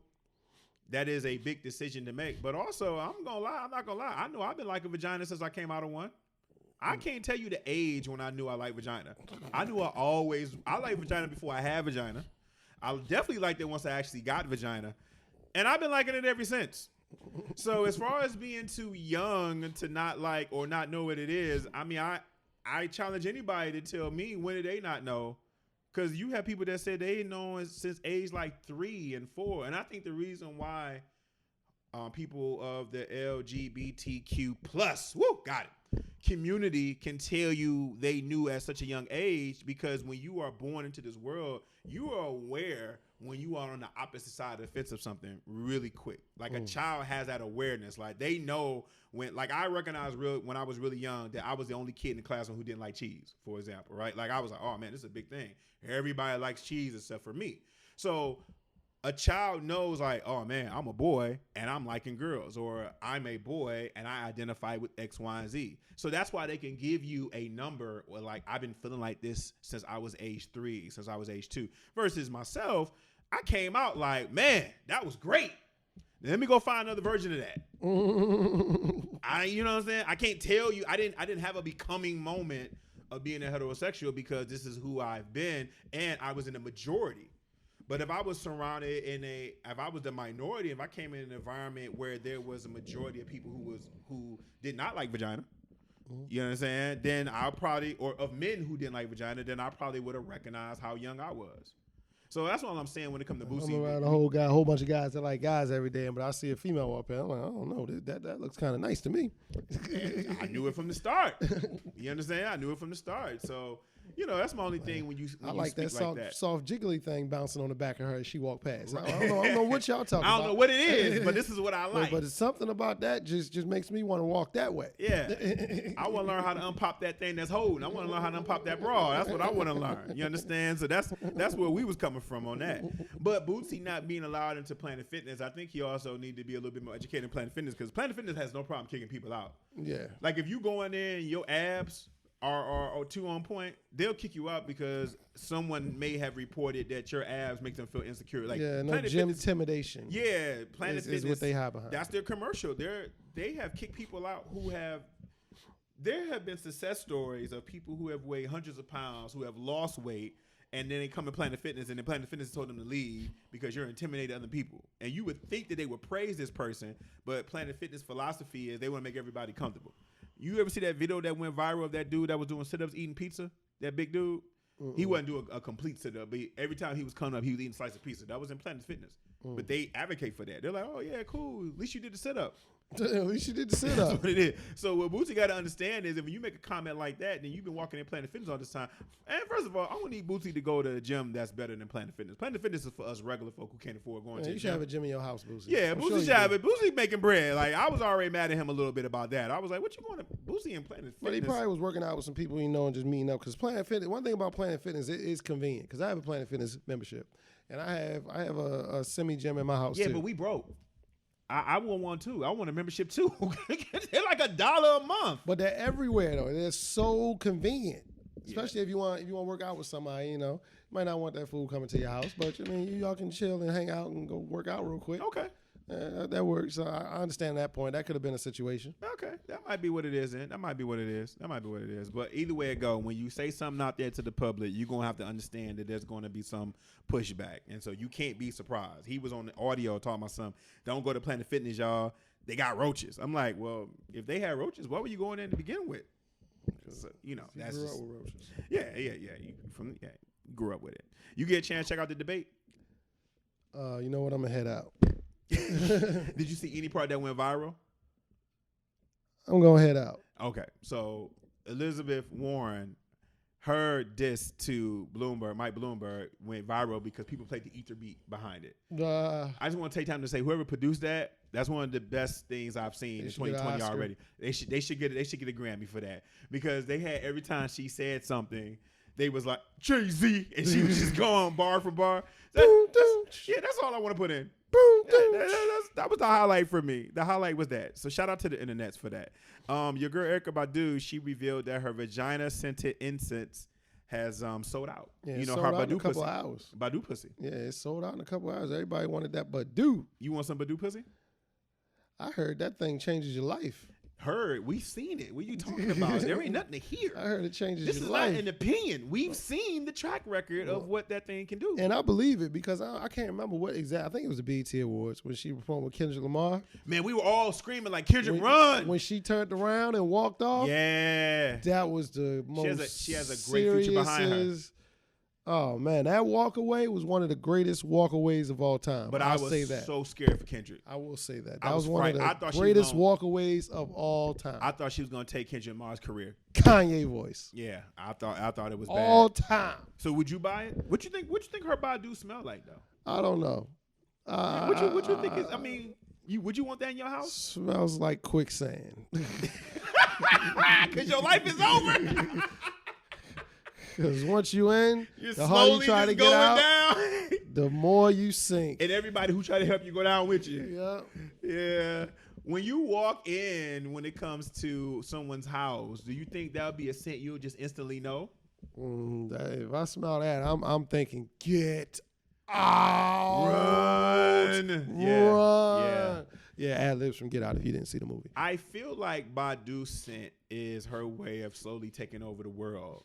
That is a big decision to make. But also, I'm not gonna lie. I know I've been liking vagina since I came out of one. I can't tell you the age when I knew I liked vagina. I knew I liked vagina before I had vagina. I definitely liked it once I actually got vagina. And I've been liking it ever since. So as far as being too young to not like or not know what it is, I mean, I challenge anybody to tell me when did they not know. Because you have people that said they know since age like 3 and 4. And I think the reason why people of the LGBTQ plus, community can tell you they knew at such a young age, because when you are born into this world, you are aware when you are on the opposite side of the fence of something really quick. Like a child has that awareness. Like they know when, like I recognized when I was really young that I was the only kid in the classroom who didn't like cheese, for example, right? Like I was like, oh man, this is a big thing. Everybody likes cheese except for me. So a child knows like, oh man, I'm a boy and I'm liking girls, or I'm a boy and I identify with X, Y, and Z. So that's why they can give you a number, or like, I've been feeling like this since I was age 3, since I was age 2, versus myself. I came out like, man, that was great. Let me go find another version of that. You know what I'm saying? I can't tell you. I didn't have a becoming moment of being a heterosexual because this is who I've been and I was in a majority. But if I was surrounded if I was the minority, if I came in an environment where there was a majority of people who did not like vagina, you know what I'm saying? Then I'll probably, or of men who didn't like vagina, then I probably would have recognized how young I was. So that's all I'm saying when it comes to Boosie. I'm around a whole bunch of guys that like guys every day, but I see a female walk in, I'm like, I don't know, that looks kind of nice to me. I knew it from the start. You understand? I knew it from the start. So, you know, that's my only thing when you I like speak that soft jiggly thing bouncing on the back of her as she walked past. Right. I don't know what y'all talking about. I don't know what it is, but this is what I like. But it's something about that just makes me want to walk that way. Yeah. I want to learn how to unpop that thing that's holding. I want to learn how to unpop that bra. That's what I want to learn. You understand? So that's where we was coming from on that. But Boosie not being allowed into Planet Fitness, I think he also need to be a little bit more educated in Planet Fitness because Planet Fitness has no problem kicking people out. Yeah. Like if you go in there and your abs are too on point, they'll kick you out because someone may have reported that your abs make them feel insecure. Like yeah, no Planet gym Fitness, intimidation. Yeah, Planet Fitness is what they hide behind. That's their commercial. They have kicked people out who have. There have been success stories of people who have weighed hundreds of pounds who have lost weight. And then they come to Planet Fitness, and then Planet Fitness told them to leave because you're intimidating other people. And you would think that they would praise this person, but Planet Fitness philosophy is they want to make everybody comfortable. You ever see that video that went viral of that dude that was doing sit-ups eating pizza? That big dude? He wasn't doing a complete sit-up, but every time he was coming up, he was eating a slice of pizza. That was in Planet Fitness. But they advocate for that. They're like, oh, yeah, cool. At least you did the sit-up. At least you did the sit That's up. what it is. So what Boosie got to understand is if you make a comment like that, then you've been walking in Planet Fitness all this time. And first of all, I don't need Boosie to go to a gym that's better than Planet Fitness. Planet Fitness is for us regular folk who can't afford going to You the should gym. have a gym in your house, Boosie. Yeah, I'm Boosie sure should have it. Boosie's making bread. Like I was already mad at him a little bit about that. I was like, what you going to Boosie and Planet Fitness? But he probably was working out with some people you know and just meeting up. Because Planet Fitness, one thing about Planet Fitness, it is convenient. Because I have a Planet Fitness membership, and I have a semi gym in my house too. Yeah, but we broke. I want one too. I want a membership too. They're like $1 a month. But they're everywhere though. They're so convenient. Especially if you want to work out with somebody, you know. You might not want that fool coming to your house, but I mean, y'all can chill and hang out and go work out real quick. Okay. That works. So I understand that point. That could have been a situation. Okay, that might be what it is. Then that might be what it is. But either way it go, when you say something out there to the public, you're gonna have to understand that there's gonna be some pushback, and so you can't be surprised. He was on the audio talking about something. Don't go to Planet Fitness, y'all. They got roaches. I'm like, well, if they had roaches, why were you going in to begin with? You know, that's grew just, up with roaches. Yeah. You grew up with it. You get a chance to check out the debate. You know what? I'm gonna head out. Did you see any part that went viral? I'm gonna head out. Okay, so Elizabeth Warren, her diss to Mike Bloomberg, went viral because people played the ether beat behind it. I just want to take time to say whoever produced that, that's one of the best things I've seen in 2020 already. They should get a Grammy for that because they had every time she said something, they was like Jay-Z, and she was just going bar for bar. That's all I want to put in. That was the highlight for me. The highlight was that. So shout out to the internets for that. Your girl Erykah Badu, she revealed that her vagina scented incense has sold out. Yeah, you know, sold her out in Badu a couple pussy. hours. Badu pussy. Yeah, it sold out in a couple hours. Everybody wanted that Badu. You want some Badu pussy? I heard that thing changes your life. Heard. We've seen it. What are you talking about? There ain't nothing to hear. I heard it changes This your is life. not an opinion. We've seen the track record of what that thing can do. And I believe it because I can't remember what exactly. I think it was the BET Awards when she performed with Kendrick Lamar. Man, we were all screaming like Kendrick, run! When she turned around and walked off. Yeah. That was the most She has a great future behind her. Oh, man. That walkaway was one of the greatest walkaways of all time. But I'll I was say that. so scared for Kendrick. I will say that. I That was was one of frightened. I thought the she was greatest gonna- walkaways of all time. I thought she was going to take Kendrick Lamar's career. Kanye voice. Yeah, I thought it was bad. All time. So would you buy it? What you think her Badu smell like though? I don't know. What you think is? I mean, would you want that in your house? Smells like quicksand. Because your life is over. Because once you in, You're the harder you slowly try to just get going out, down. the more you sink. And everybody who try to help you go down with you. Yeah. Yeah. When you walk in, when it comes to someone's house, do you think that would be a scent you'll just instantly know? If I smell that, I'm thinking, get out. Run. Yeah. Run. Yeah, ad-libs from Get Out if you didn't see the movie. I feel like Badu scent is her way of slowly taking over the world.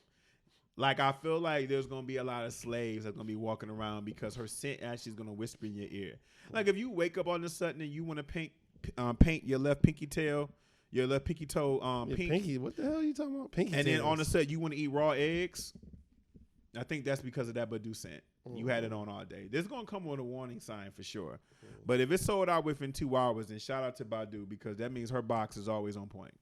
Like, I feel like there's going to be a lot of slaves that's going to be walking around because her scent actually is going to whisper in your ear. Like, if you wake up on the sudden and you want to paint your left pinky toe pink. Pinky, what the hell are you talking about? Pinky And tails. then on the sudden you want to eat raw eggs. I think that's because of that Badu scent. You had it on all day. This is going to come with a warning sign for sure. But if it's sold out within 2 hours, then shout out to Badu because that means her box is always on point.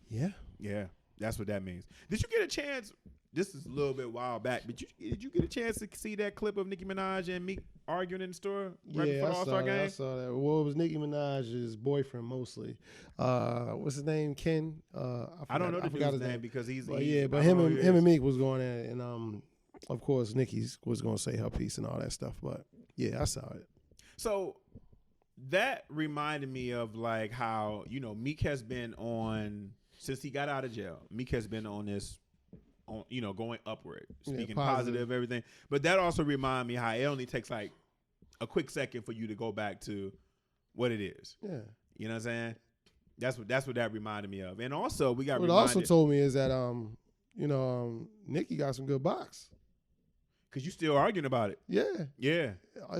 Yeah. Yeah, that's what that means. Did you get a chance? This is a little bit while back, but did you get a chance to see that clip of Nicki Minaj and Meek arguing in the store right before the All-Star game? I saw that. Well, it was Nicki Minaj's boyfriend mostly. What's his name? Ken? I don't know the dude's name because he's but him and Meek was going at it, and of course Nicki was going to say her piece and all that stuff. But yeah, I saw it. So that reminded me of like how Meek has been on since he got out of jail. Meek has been on this. Going upward, speaking positive, everything. But that also reminded me how it only takes like a quick second for you to go back to what it is. Yeah. You know what I'm saying? That's what that reminded me of. And also we got what it also told me is that Nicki got some good box. Cause you still arguing about it. Yeah. Yeah.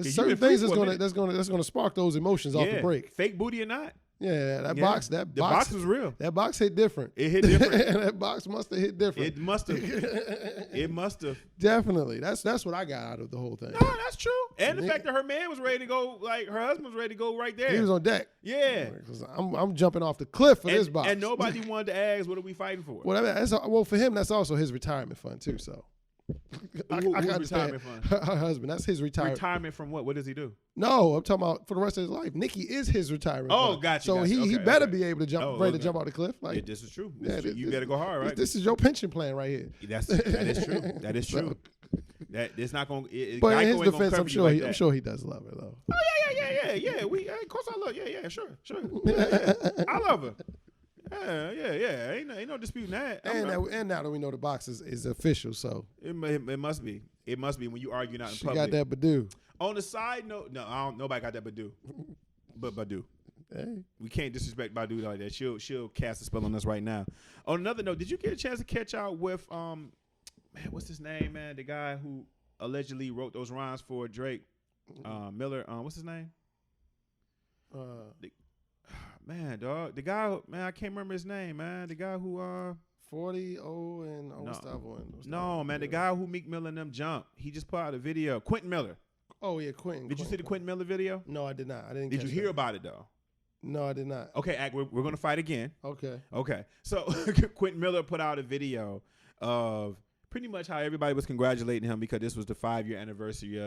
Certain things that's gonna spark those emotions off the break. Fake booty or not. Yeah, that box was real. That box hit different. It hit different. That box must have hit different. It must have. It must have. Definitely. That's what I got out of the whole thing. No, that's true. And the fact that her man was ready to go, like her husband was ready to go right there. He was on deck. Yeah. I'm jumping off the cliff for this box. And nobody wanted to ask, what are we fighting for? Well, for him, that's also his retirement fund too. So. Who's retirement fund? Her husband. That's his retirement. Retirement from what? What does he do? No, I'm talking about for the rest of his life. Nicki is his retirement. Oh, fund. gotcha. So he better be able to jump, ready to jump off the cliff. Like, yeah, this is true. You better go hard, right? This is your pension plan right here. That is true. That is true. It's not going. But in his defense, I'm sure he does love her though. Oh yeah. We of course I love. Yeah, sure. Yeah. I love her. Yeah. Ain't no disputing that. And now that we know the box is official, so it must be. It must be when you argue not in she public. Got that Badu. On the side note, no, nobody got that Badu. But Badu. Hey. We can't disrespect Badu like that. She'll cast a spell on us right now. On another note, did you get a chance to catch out with what's his name, man? The guy who allegedly wrote those rhymes for Drake, Miller. What's his name? Man, dog. The guy, man, I can't remember his name, man. The guy who 40 and what's the other one? No, man, the guy who Meek Mill and them jumped. He just put out a video. Quentin Miller. Oh yeah, Quentin. Did you see the Quentin Miller video? No, I did not. I didn't. Did you hear about it though? No, I did not. Okay, we're gonna fight again. Okay. So Quentin Miller put out a video of pretty much how everybody was congratulating him because this was the 5-year anniversary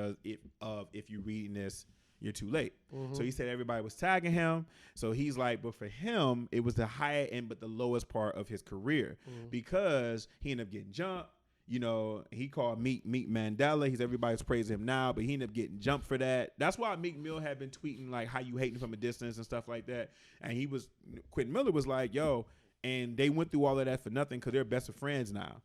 of if you're reading this, you're too late. Mm-hmm. So he said everybody was tagging him. So he's like, but for him, it was the higher end but the lowest part of his career because he ended up getting jumped. He called Meek Mandela. Everybody's praising him now, but he ended up getting jumped for that. That's why Meek Mill had been tweeting like how you hating from a distance and stuff like that. And Quentin Miller was like, yo, and they went through all of that for nothing because they're best of friends now.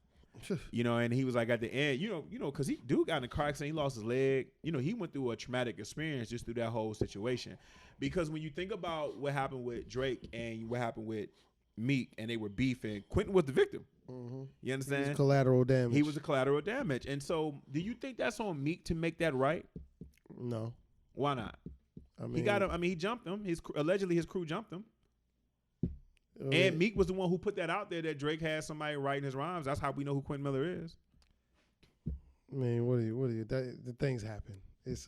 And he was like at the end, because he got in a car accident, he lost his leg. He went through a traumatic experience just through that whole situation. Because when you think about what happened with Drake and what happened with Meek and they were beefing, Quentin was the victim. Mm-hmm. You understand? He was collateral damage. He was a collateral damage. And so do you think that's on Meek to make that right? No. Why not? I mean, he got him. I mean, he jumped him. Allegedly his crew jumped him. And Meek was the one who put that out there that Drake had somebody writing his rhymes. That's how we know who Quentin Miller is. I mean, what do you? The things happen. It's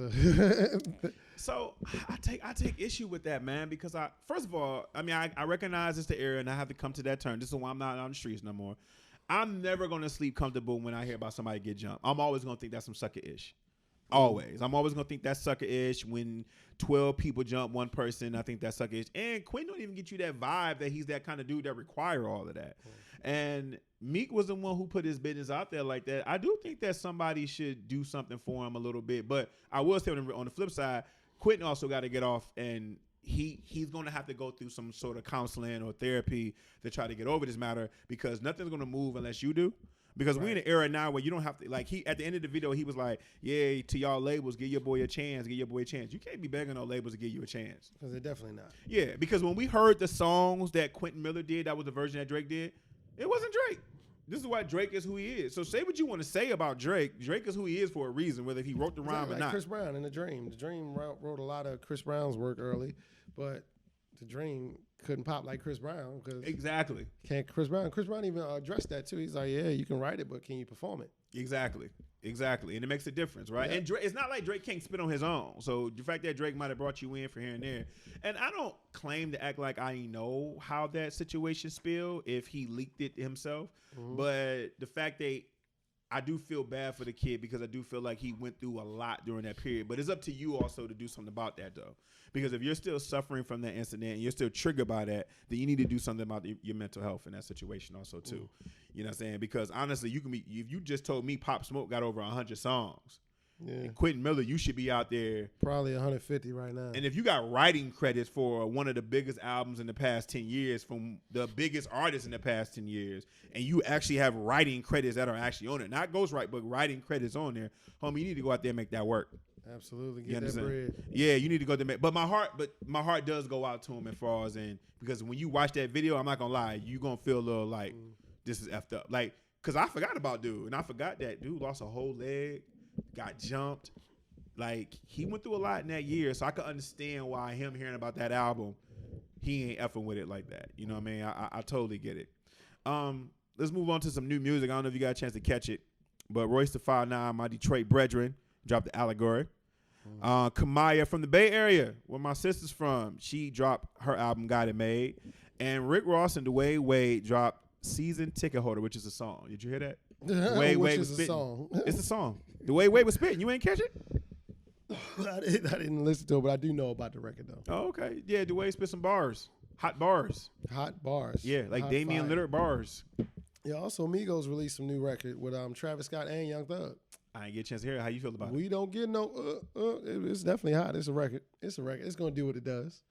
So I take issue with that, man, because first of all, I mean, I recognize it's the era, and I have to come to that term. This is why I'm not on the streets no more. I'm never gonna sleep comfortable when I hear about somebody get jumped. I'm always gonna think that's some sucker-ish. Always. I'm always going to think that's sucker-ish. When 12 people jump one person, I think that's sucker-ish. And Quinn don't even get you that vibe that he's that kind of dude that require all of that. And Meek was the one who put his business out there like that. I do think that somebody should do something for him a little bit. But I will say on the flip side, Quentin also got to get off, and he's going to have to go through some sort of counseling or therapy to try to get over this matter because nothing's going to move unless you do. Because we in an era now where you don't have to, like, he at the end of the video, he was like, yeah, to y'all labels, give your boy a chance, give your boy a chance. You can't be begging on labels to give you a chance. Because they're definitely not. Yeah, because when we heard the songs that Quentin Miller did, that was the version that Drake did, it wasn't Drake. This is why Drake is who he is. So say what you want to say about Drake. Drake is who he is for a reason, whether he wrote the rhyme or not. Chris Brown in The Dream. The Dream wrote a lot of Chris Brown's work early, but The Dream couldn't pop like Chris Brown because Exactly. Chris Brown even addressed that too. He's like, yeah, you can write it, but can you perform it? Exactly. And it makes a difference, right? Yeah. And Drake, it's not like Drake can't spit on his own. So the fact that Drake might have brought you in for here and there, and I don't claim to act like I know how that situation spilled if he leaked it himself, but the fact that I do feel bad for the kid because I do feel like he went through a lot during that period. But it's up to you also to do something about that, though. Because if you're still suffering from that incident and you're still triggered by that, then you need to do something about your mental health in that situation also, too. You know what I'm saying? Because honestly, you can be, if you just told me Pop Smoke got over 100 songs, and Quentin Miller, you should be out there. Probably 150 right now. And if you got writing credits for one of the biggest albums in the past 10 years from the biggest artists in the past 10 years, and you actually have writing credits that are actually on it, not ghostwrite, but writing credits on there, homie, you need to go out there and make that work. Absolutely, get that bread. Yeah, you need to go there. But my heart does go out to him as far as in, because when you watch that video, I'm not gonna lie, you gonna feel a little like this is effed up. Like, cause I forgot about dude, and I forgot that dude lost a whole leg, got jumped. Like, he went through a lot in that year, so I could understand why him hearing about that album, he ain't effing with it like that. You know what I mean? I totally get it. Let's move on to some new music. I don't know if you got a chance to catch it, but Royce da 5'9", my Detroit brethren, dropped the Allegory. Kamaya from the Bay Area, where my sister's from, she dropped her album Got It Made. And Rick Ross and Dwayne Wade dropped Season Ticket Holder, which is a song. Did you hear that? Dwayne Wade was spitting. Song. It's a song. Dwayne Wade was spitting. You ain't catch it? I didn't listen to it, but I do know about the record though. Oh, okay. Yeah, Dwayne spit some bars. Hot bars. Hot bars. Yeah, like Hot Damian fire. Lillard bars. Yeah, also Migos released some new record with Travis Scott and Young Thug. I didn't get a chance to hear it. How you feel about it? We don't get no it's definitely hot. It's a record. It's gonna do what it does.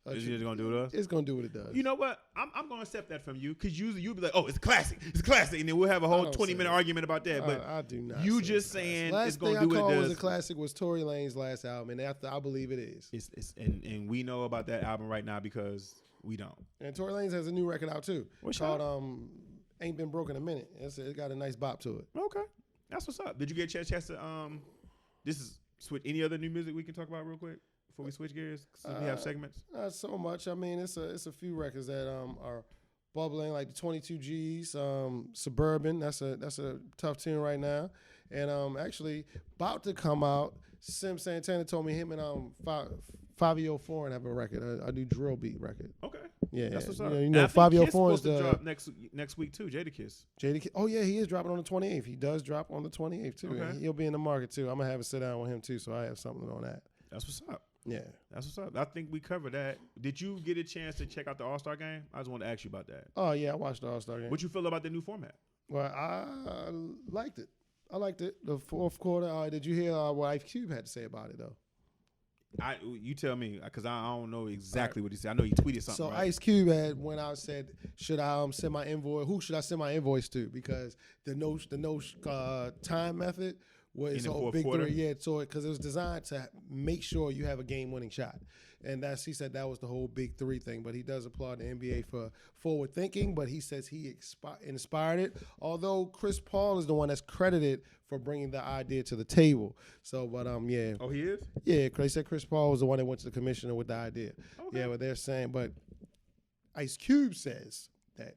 Is it gonna do it to us? It's gonna do what it does. You know what? I'm gonna accept that from you, because usually you'll be like, oh, it's classic, and then we'll have a whole 20-minute argument about that. But I do not. You just saying last it's gonna thing do I what it called does. was a classic was Tory Lanez last album, and after I believe it is. And we know about that album right now because we don't. And Tory Lanez has a new record out too. What's called Ain't Been Broke in a Minute. It got a nice bop to it. Okay, that's what's up. Did you get a chance to this is switch any other new music we can talk about real quick before we switch gears? So we have segments. Not so much. I mean, it's a few records that are bubbling, like the 22Gs, Suburban. That's a tough tune right now. And actually about to come out. Sim Santana told me him and Fabio Foreign have a record, a new drill beat record. Okay. Yeah, that's what's up. You know Fabio Foreign's the drop next week too. Jadakiss. Oh yeah, he is dropping on the 28th. He does drop on the 28th too. Okay. And he'll be in the market too. I'm gonna have a sit down with him too, so I have something on that. That's what's up. Yeah, that's what's up. I think we covered that. Did you get a chance to check out the All-Star game? I just wanted to ask you about that. Oh yeah, I watched the All-Star game. What you feel about the new format? Well, I liked it. The fourth quarter. Did you hear what Ice Cube had to say about it though? You tell me, because I don't know exactly what he said. I know he tweeted something. So right? Ice Cube had went out and said, "Should I send my invoice? Who should I send my invoice to? Because the no time method was In the a fourth big quarter? three. Yeah, so because it was designed to make sure you have a game-winning shot, and he said that was the whole big three thing. But he does applaud the NBA for forward thinking. But he says he inspired it. Although Chris Paul is the one that's credited for bringing the idea to the table. So, but yeah. Oh, he is? Yeah, they said Chris Paul was the one that went to the commissioner with the idea. Okay. Yeah, but they're saying, but Ice Cube says that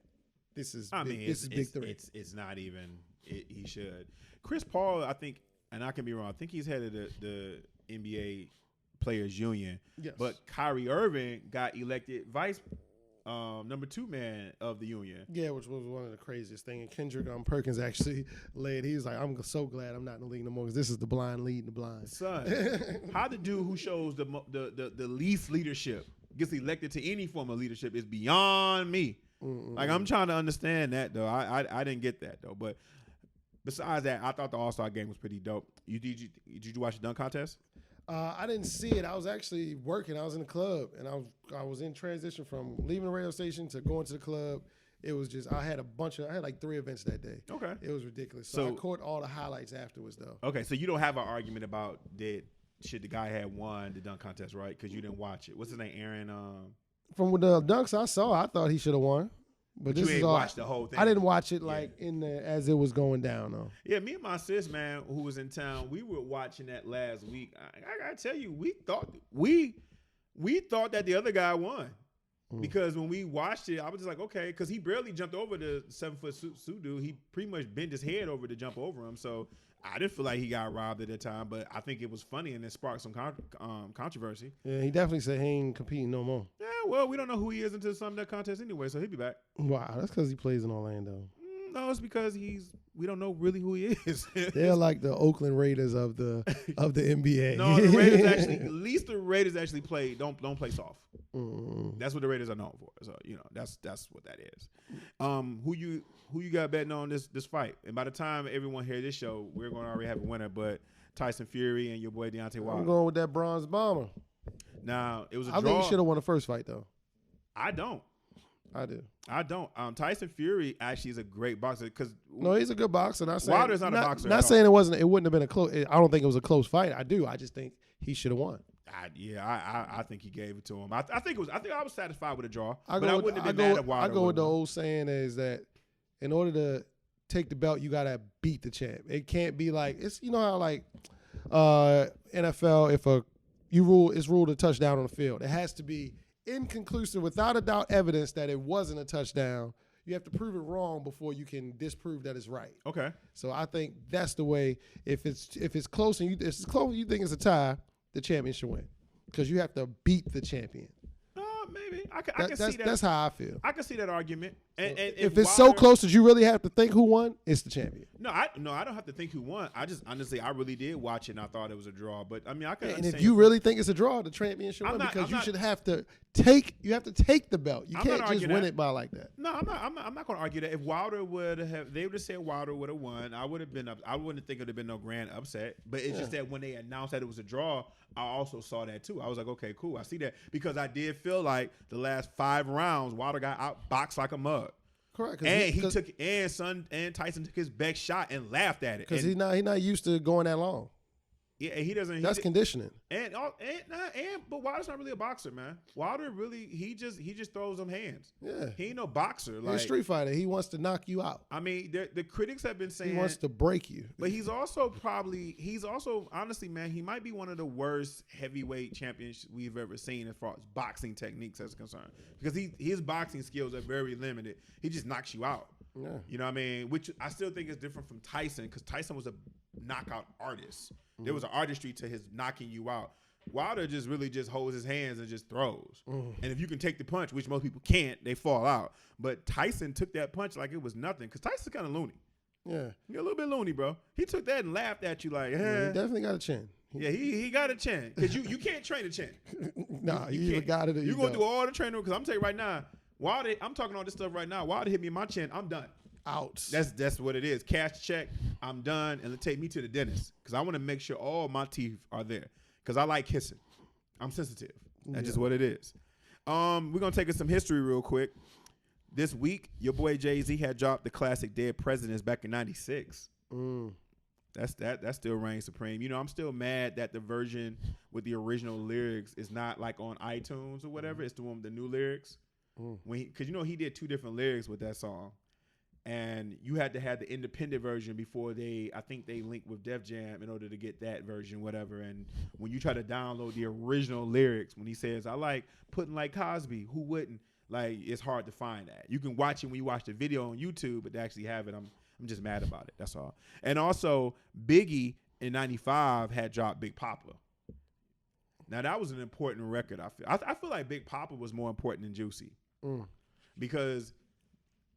this is big three. It's not even. He should. Chris Paul, I think, and I can be wrong, I think he's head of the NBA Players Union. Yes. But Kyrie Irving got elected vice number 2 man of the union. Yeah, which was one of the craziest things. And Kendrick Perkins actually led. He was like, I'm so glad I'm not in the league no more because this is the blind leading the blind. Son, how the dude who shows the least leadership gets elected to any form of leadership is beyond me. Like, I'm trying to understand that, though. I didn't get that, though. But besides that, I thought the All-Star game was pretty dope. Did you watch the dunk contest? I didn't see it. I was actually working. I was in the club, and I was in transition from leaving the radio station to going to the club, it was just I had like 3 events that day. Okay. It was ridiculous. So I caught all the highlights afterwards though. Okay, so you don't have an argument about should the guy had won the dunk contest, right? Because you didn't watch it. What's his name? Aaron. From the dunks I saw, I thought he should have won. But this you ain't watched the whole thing. I didn't watch it like as it was going down though. Yeah, me and my sis, man, who was in town, we were watching that last week. I gotta tell you, we thought that the other guy won. Because when we watched it, I was just like, okay, because he barely jumped over the 7-foot suit dude. He pretty much bent his head over to jump over him. So I didn't feel like he got robbed at that time, but I think it was funny and it sparked some controversy. Yeah, he definitely said he ain't competing no more. Yeah, well, we don't know who he is until some of that contest anyway, so he'll be back. Wow, that's because he plays in Orlando. No, it's because we don't know really who he is. They're like the Oakland Raiders of the NBA. No, the Raiders actually, at least the Raiders actually don't play soft. That's what the Raiders are known for. So that's what that is. Who you got betting on this fight? And by the time everyone hears this show, we're going to already have a winner. But Tyson Fury and your boy Deontay Wilder. I'm going with that bronze bomber. Now it was a draw. I think he should have won the first fight though. I don't. I do. I don't. Tyson Fury actually is a great boxer because he's a good boxer. Wilder's not a boxer. Not saying it wouldn't have been a close. I don't think it was a close fight. I do. I just think he should have won. I think he gave it to him. I think I was satisfied with a draw. I wouldn't have been mad at Wilder. I go with the old saying is that in order to take the belt, you gotta beat the champ. It can't be like it's how like NFL it's ruled a touchdown on the field. It has to be inconclusive, without a doubt, evidence that it wasn't a touchdown. You have to prove it wrong before you can disprove that it's right. Okay. So I think that's the way. If it's close and you think it's a tie, the champion should win because you have to beat the champion. Maybe I can see that. That's how I feel. I can see that argument. And if it's so close that you really have to think who won, it's the champion. No, I don't have to think who won. I just honestly, I really did watch it and I thought it was a draw. But I mean, I can. And if you really think it's a draw, the champion should win because you should have to take. You have to take the belt. You can't just win it by like that. No, I'm not going to argue that. If Wilder they would have said Wilder would have won, I would have been up. I wouldn't think it would have been no grand upset. But it's just that when they announced that it was a draw, I also saw that too. I was like, okay, cool. I see that because I did feel like the last 5 rounds, Wilder got outboxed like a mug. Correct. And Tyson took his best shot and laughed at it because he's not used to going that long. Yeah, he doesn't. That's conditioning. But Wilder's not really a boxer, man. Wilder really he just throws them hands. Yeah, he ain't no boxer. He's a street fighter. He wants to knock you out. I mean, the critics have been saying he wants to break you. But he's also honestly, man, he might be one of the worst heavyweight champions we've ever seen as far as boxing techniques is concerned. Because his boxing skills are very limited. He just knocks you out. Yeah. You know what I mean? Which I still think is different from Tyson because Tyson was a knockout artist. There was an artistry to his knocking you out. Wilder just holds his hands and just throws. And if you can take the punch, which most people can't, they fall out. But Tyson took that punch like it was nothing because Tyson's kind of loony. Yeah. You're a little bit loony, bro. He took that and laughed at you like, Yeah, he definitely got a chin. Yeah, he got a chin. Because you can't train a chin. Nah, you either got it or you're going to do all the training because I'm telling you right now, Wilder, I'm talking all this stuff right now. Wilder hit me in my chin, I'm done. Out. That's what it is. Cash check, I'm done, and it'll take me to the dentist because I want to make sure all my teeth are there because I like kissing. I'm sensitive. That's just what it is. We're gonna take us some history real quick. This week, your boy Jay-Z had dropped the classic "Dead Presidents" back in '96. That still reigns supreme. I'm still mad that the version with the original lyrics is not like on iTunes or whatever. It's the one with the new lyrics. Because he did 2 different lyrics with that song. And you had to have the independent version before I think they linked with Def Jam in order to get that version, whatever. And when you try to download the original lyrics, when he says, I like putting like Cosby, who wouldn't? Like, it's hard to find that. You can watch it when you watch the video on YouTube, but to actually have it, I'm just mad about it. That's all. And also, Biggie in 95 had dropped Big Papa. Now, that was an important record, I feel. I feel like Big Papa was more important than Juicy. Because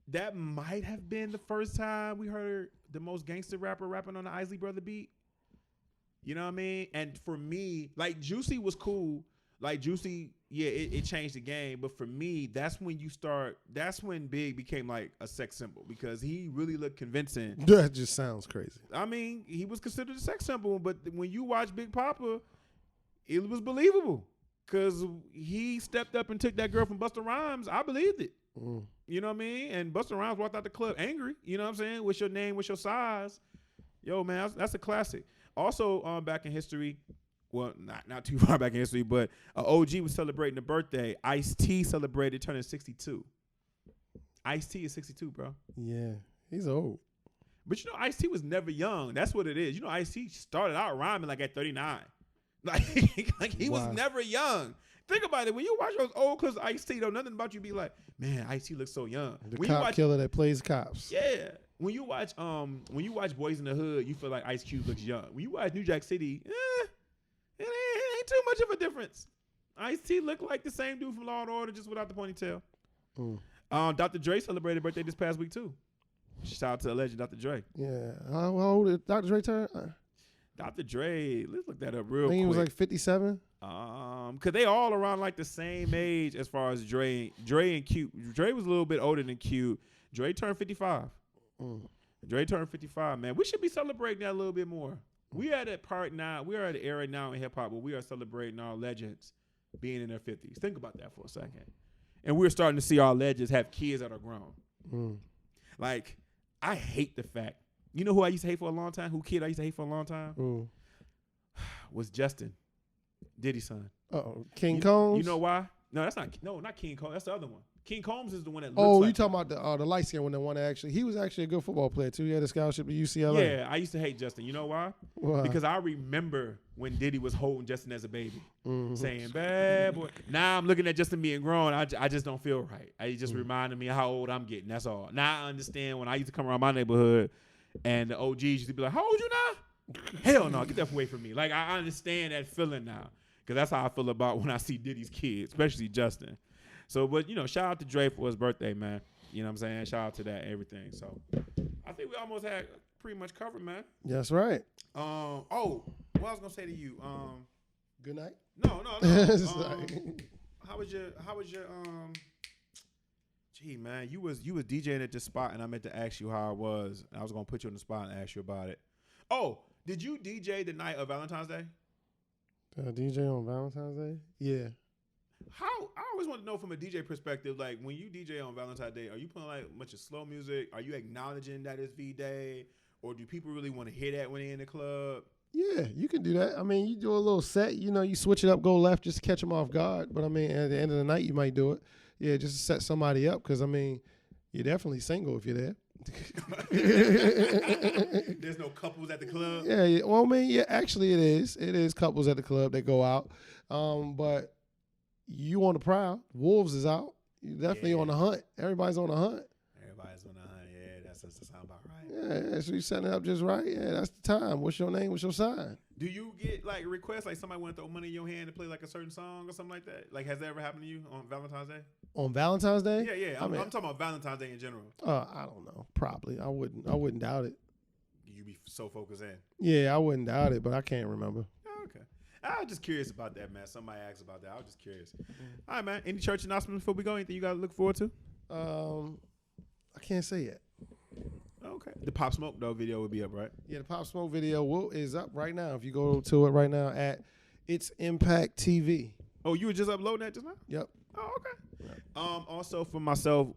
that might have been the first time we heard the most gangster rapper rapping on the Isley Brother beat. You know what I mean? And for me, like, Juicy was cool. Like, Juicy, yeah, it changed the game. But for me, that's when Big became like a sex symbol because he really looked convincing. That just sounds crazy. I mean, he was considered a sex symbol, but when you watch Big Papa, it was believable because he stepped up and took that girl from Busta Rhymes. I believed it. You know what I mean? And Busta Rhymes walked out the club angry. You know what I'm saying? What's your name? What's your size? Yo, man, that's a classic. Also, back in history, well, not too far back in history, but OG was celebrating a birthday. Ice-T celebrated turning 62. Ice-T is 62, bro. Yeah, he's old. But you know, Ice-T was never young. That's what it is. You know, Ice-T started out rhyming like at 39. Like he was never young. Think about it. When you watch those old clips of Ice-T, though, nothing about you be like, man, Ice-T looks so young. The cop killer that plays cops. Yeah. When you watch Boys in the Hood, you feel like Ice Cube looks young. When you watch New Jack City, it ain't too much of a difference. Ice-T looked like the same dude from Law and Order, just without the ponytail. Dr. Dre celebrated birthday this past week too. Shout out to the legend Dr. Dre. Yeah. How old did Dr. Dre turn? Dr. Dre, let's look that up real quick. I think he was like 57. Cause they all around like the same age as far as Dre and Cube. Dre was a little bit older than Cube. Dre turned 55. Dre turned 55, man. We should be celebrating that a little bit more. We are at a part now. We are at an era now in hip hop where we are celebrating our legends being in their 50s. Think about that for a second. And we're starting to see our legends have kids that are grown. Like, I hate the fact. You know who I used to hate for a long time? Who kid I used to hate for a long time? Was Justin, Diddy's son. King Combs? You know why? No, not King Combs. That's the other one. King Combs is the one that looks you like talking about the light skin one, the one that actually, he was actually a good football player too. He had a scholarship at UCLA. Yeah, I used to hate Justin. You know why? Because I remember when Diddy was holding Justin as a baby, saying, bad boy. Now I'm looking at Justin being grown. I just don't feel right. It just reminded me of how old I'm getting. That's all. Now I understand when I used to come around my neighborhood and the OGs used to be like, how old you now? Hell no, get that away from me. Like, I understand that feeling now. Because that's how I feel about when I see Diddy's kids, especially Justin. So, but, you know, shout out to Dre for his birthday, man. You know what I'm saying? Shout out to that, everything. So, I think we almost had pretty much covered, man. That's right. What I was going to say to you. Good night? No. How was your, gee, man, you was DJing at this spot, and I meant to ask you how it was. I was going to put you on the spot and ask you about it. Oh, did you DJ the night of Valentine's Day? DJ on Valentine's Day? Yeah. I always want to know from a DJ perspective, like when you DJ on Valentine's Day, are you playing like a bunch of slow music? Are you acknowledging that it's V-Day? Or do people really want to hear that when they're in the club? Yeah, you can do that. I mean, you do a little set, you know, you switch it up, go left just to catch them off guard. But I mean, at the end of the night, you might do it. Yeah, just to set somebody up because, I mean, you're definitely single if you're there. There's no couples at the club? Yeah, well, I mean, yeah, actually it is. It is couples at the club that go out. But you on the prowl. Wolves is out. You definitely on the hunt. Everybody's on the hunt. Everybody's on the hunt. Yeah, that's sound about right. Yeah, so you setting it up just right. Yeah, that's the time. What's your name? What's your sign? Do you get like requests like somebody want to throw money in your hand to play like a certain song or something like that? Like, has that ever happened to you on Valentine's Day? On Valentine's Day? Yeah. I'm talking about Valentine's Day in general. I don't know. Probably. I wouldn't doubt it. You be so focused in. Yeah, I wouldn't doubt it, but I can't remember. Okay. I was just curious about that, man. Somebody asked about that. I was just curious. All right, man. Any church announcements before we go? Anything you got to look forward to? I can't say yet. Okay. The Pop Smoke, though, video will be up, right? Yeah, the Pop Smoke video is up right now. If you go to it right now at It's Impact TV. Oh, you were just uploading that just now? Yep. Oh, okay. Yep. Also, for myself,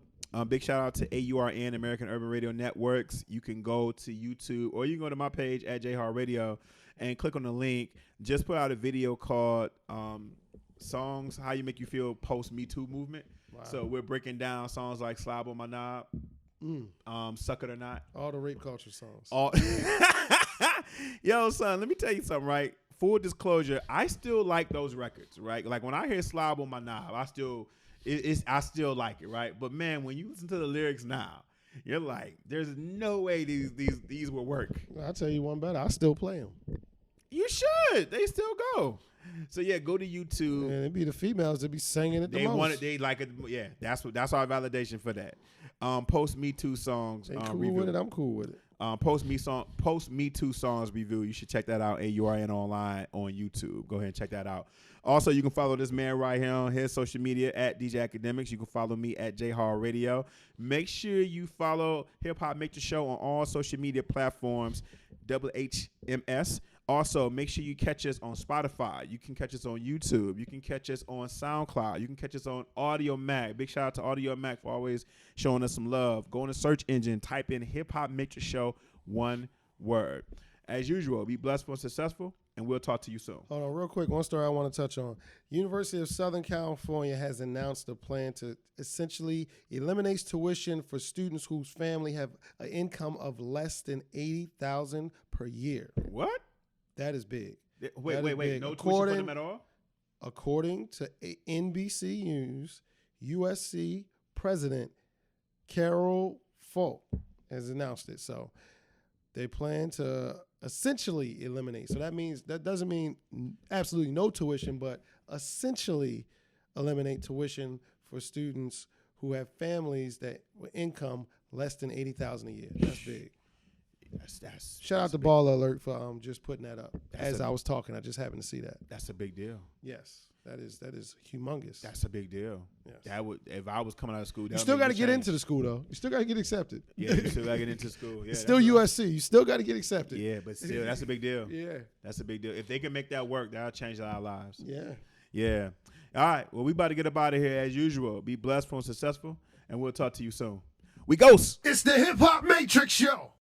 big shout out to AURN, American Urban Radio Networks. You can go to YouTube or you can go to my page at J.Hall Radio and click on the link. Just put out a video called Songs How You Make You Feel Post Me Too Movement. Wow. So we're breaking down songs like Slob on My Knob, Suck It or Not. All the rape culture songs. Yo, son, let me tell you something, right? Full disclosure, I still like those records, right? Like when I hear Slob on My Knob, I still like it, right? But man, when you listen to the lyrics now, you're like, there's no way these will work. I'll tell you one better. I still play them. You should. They still go. So yeah, go to YouTube. And it'd be the females that be singing it the most. They like it. Yeah, that's our validation for that. Post Me Too songs. They cool review. With it. I'm cool with it. Post Me Too songs review. You should check that out. AURN online on YouTube. Go ahead and check that out. Also, you can follow this man right here on his social media at DJ Akademiks. You can follow me at J.Hall Radio. Make sure you follow HipHopMatrixShow on all social media platforms. HHMS. Also, make sure you catch us on Spotify. You can catch us on YouTube. You can catch us on SoundCloud. You can catch us on Audio Mac. Big shout out to Audio Mac for always showing us some love. Go in the search engine, type in Hip Hop Matrix Show, one word. As usual, be blessed and successful, and we'll talk to you soon. Hold on, real quick. One story I want to touch on. University of Southern California has announced a plan to essentially eliminate tuition for students whose family have an income of less than $80,000 per year. What? That is big. Wait. Big. No tuition for them at all? According to NBC USC President Carol Folk has announced it. So they plan to essentially eliminate. So that doesn't mean absolutely no tuition, but essentially eliminate tuition for students who have families that with income less than $80,000 a year. That's big. Shout out to Ball Alert for just putting that up. As I was talking, I just happened to see that. That's a big deal. Yes, that is humongous. That's a big deal. Yes. That would, if I was coming out of school, you still got to get into the school though. You still got to get accepted. Yeah, you still got to get into school. Yeah, it's still USC. You still got to get accepted. Yeah, but still, that's a big deal. Yeah, that's a big deal. If they can make that work, that'll change our lives. Yeah. Yeah. All right. Well, we about to get up out of here as usual. Be blessed, and successful, and we'll talk to you soon. We ghost. It's the Hip Hop Matrix Show.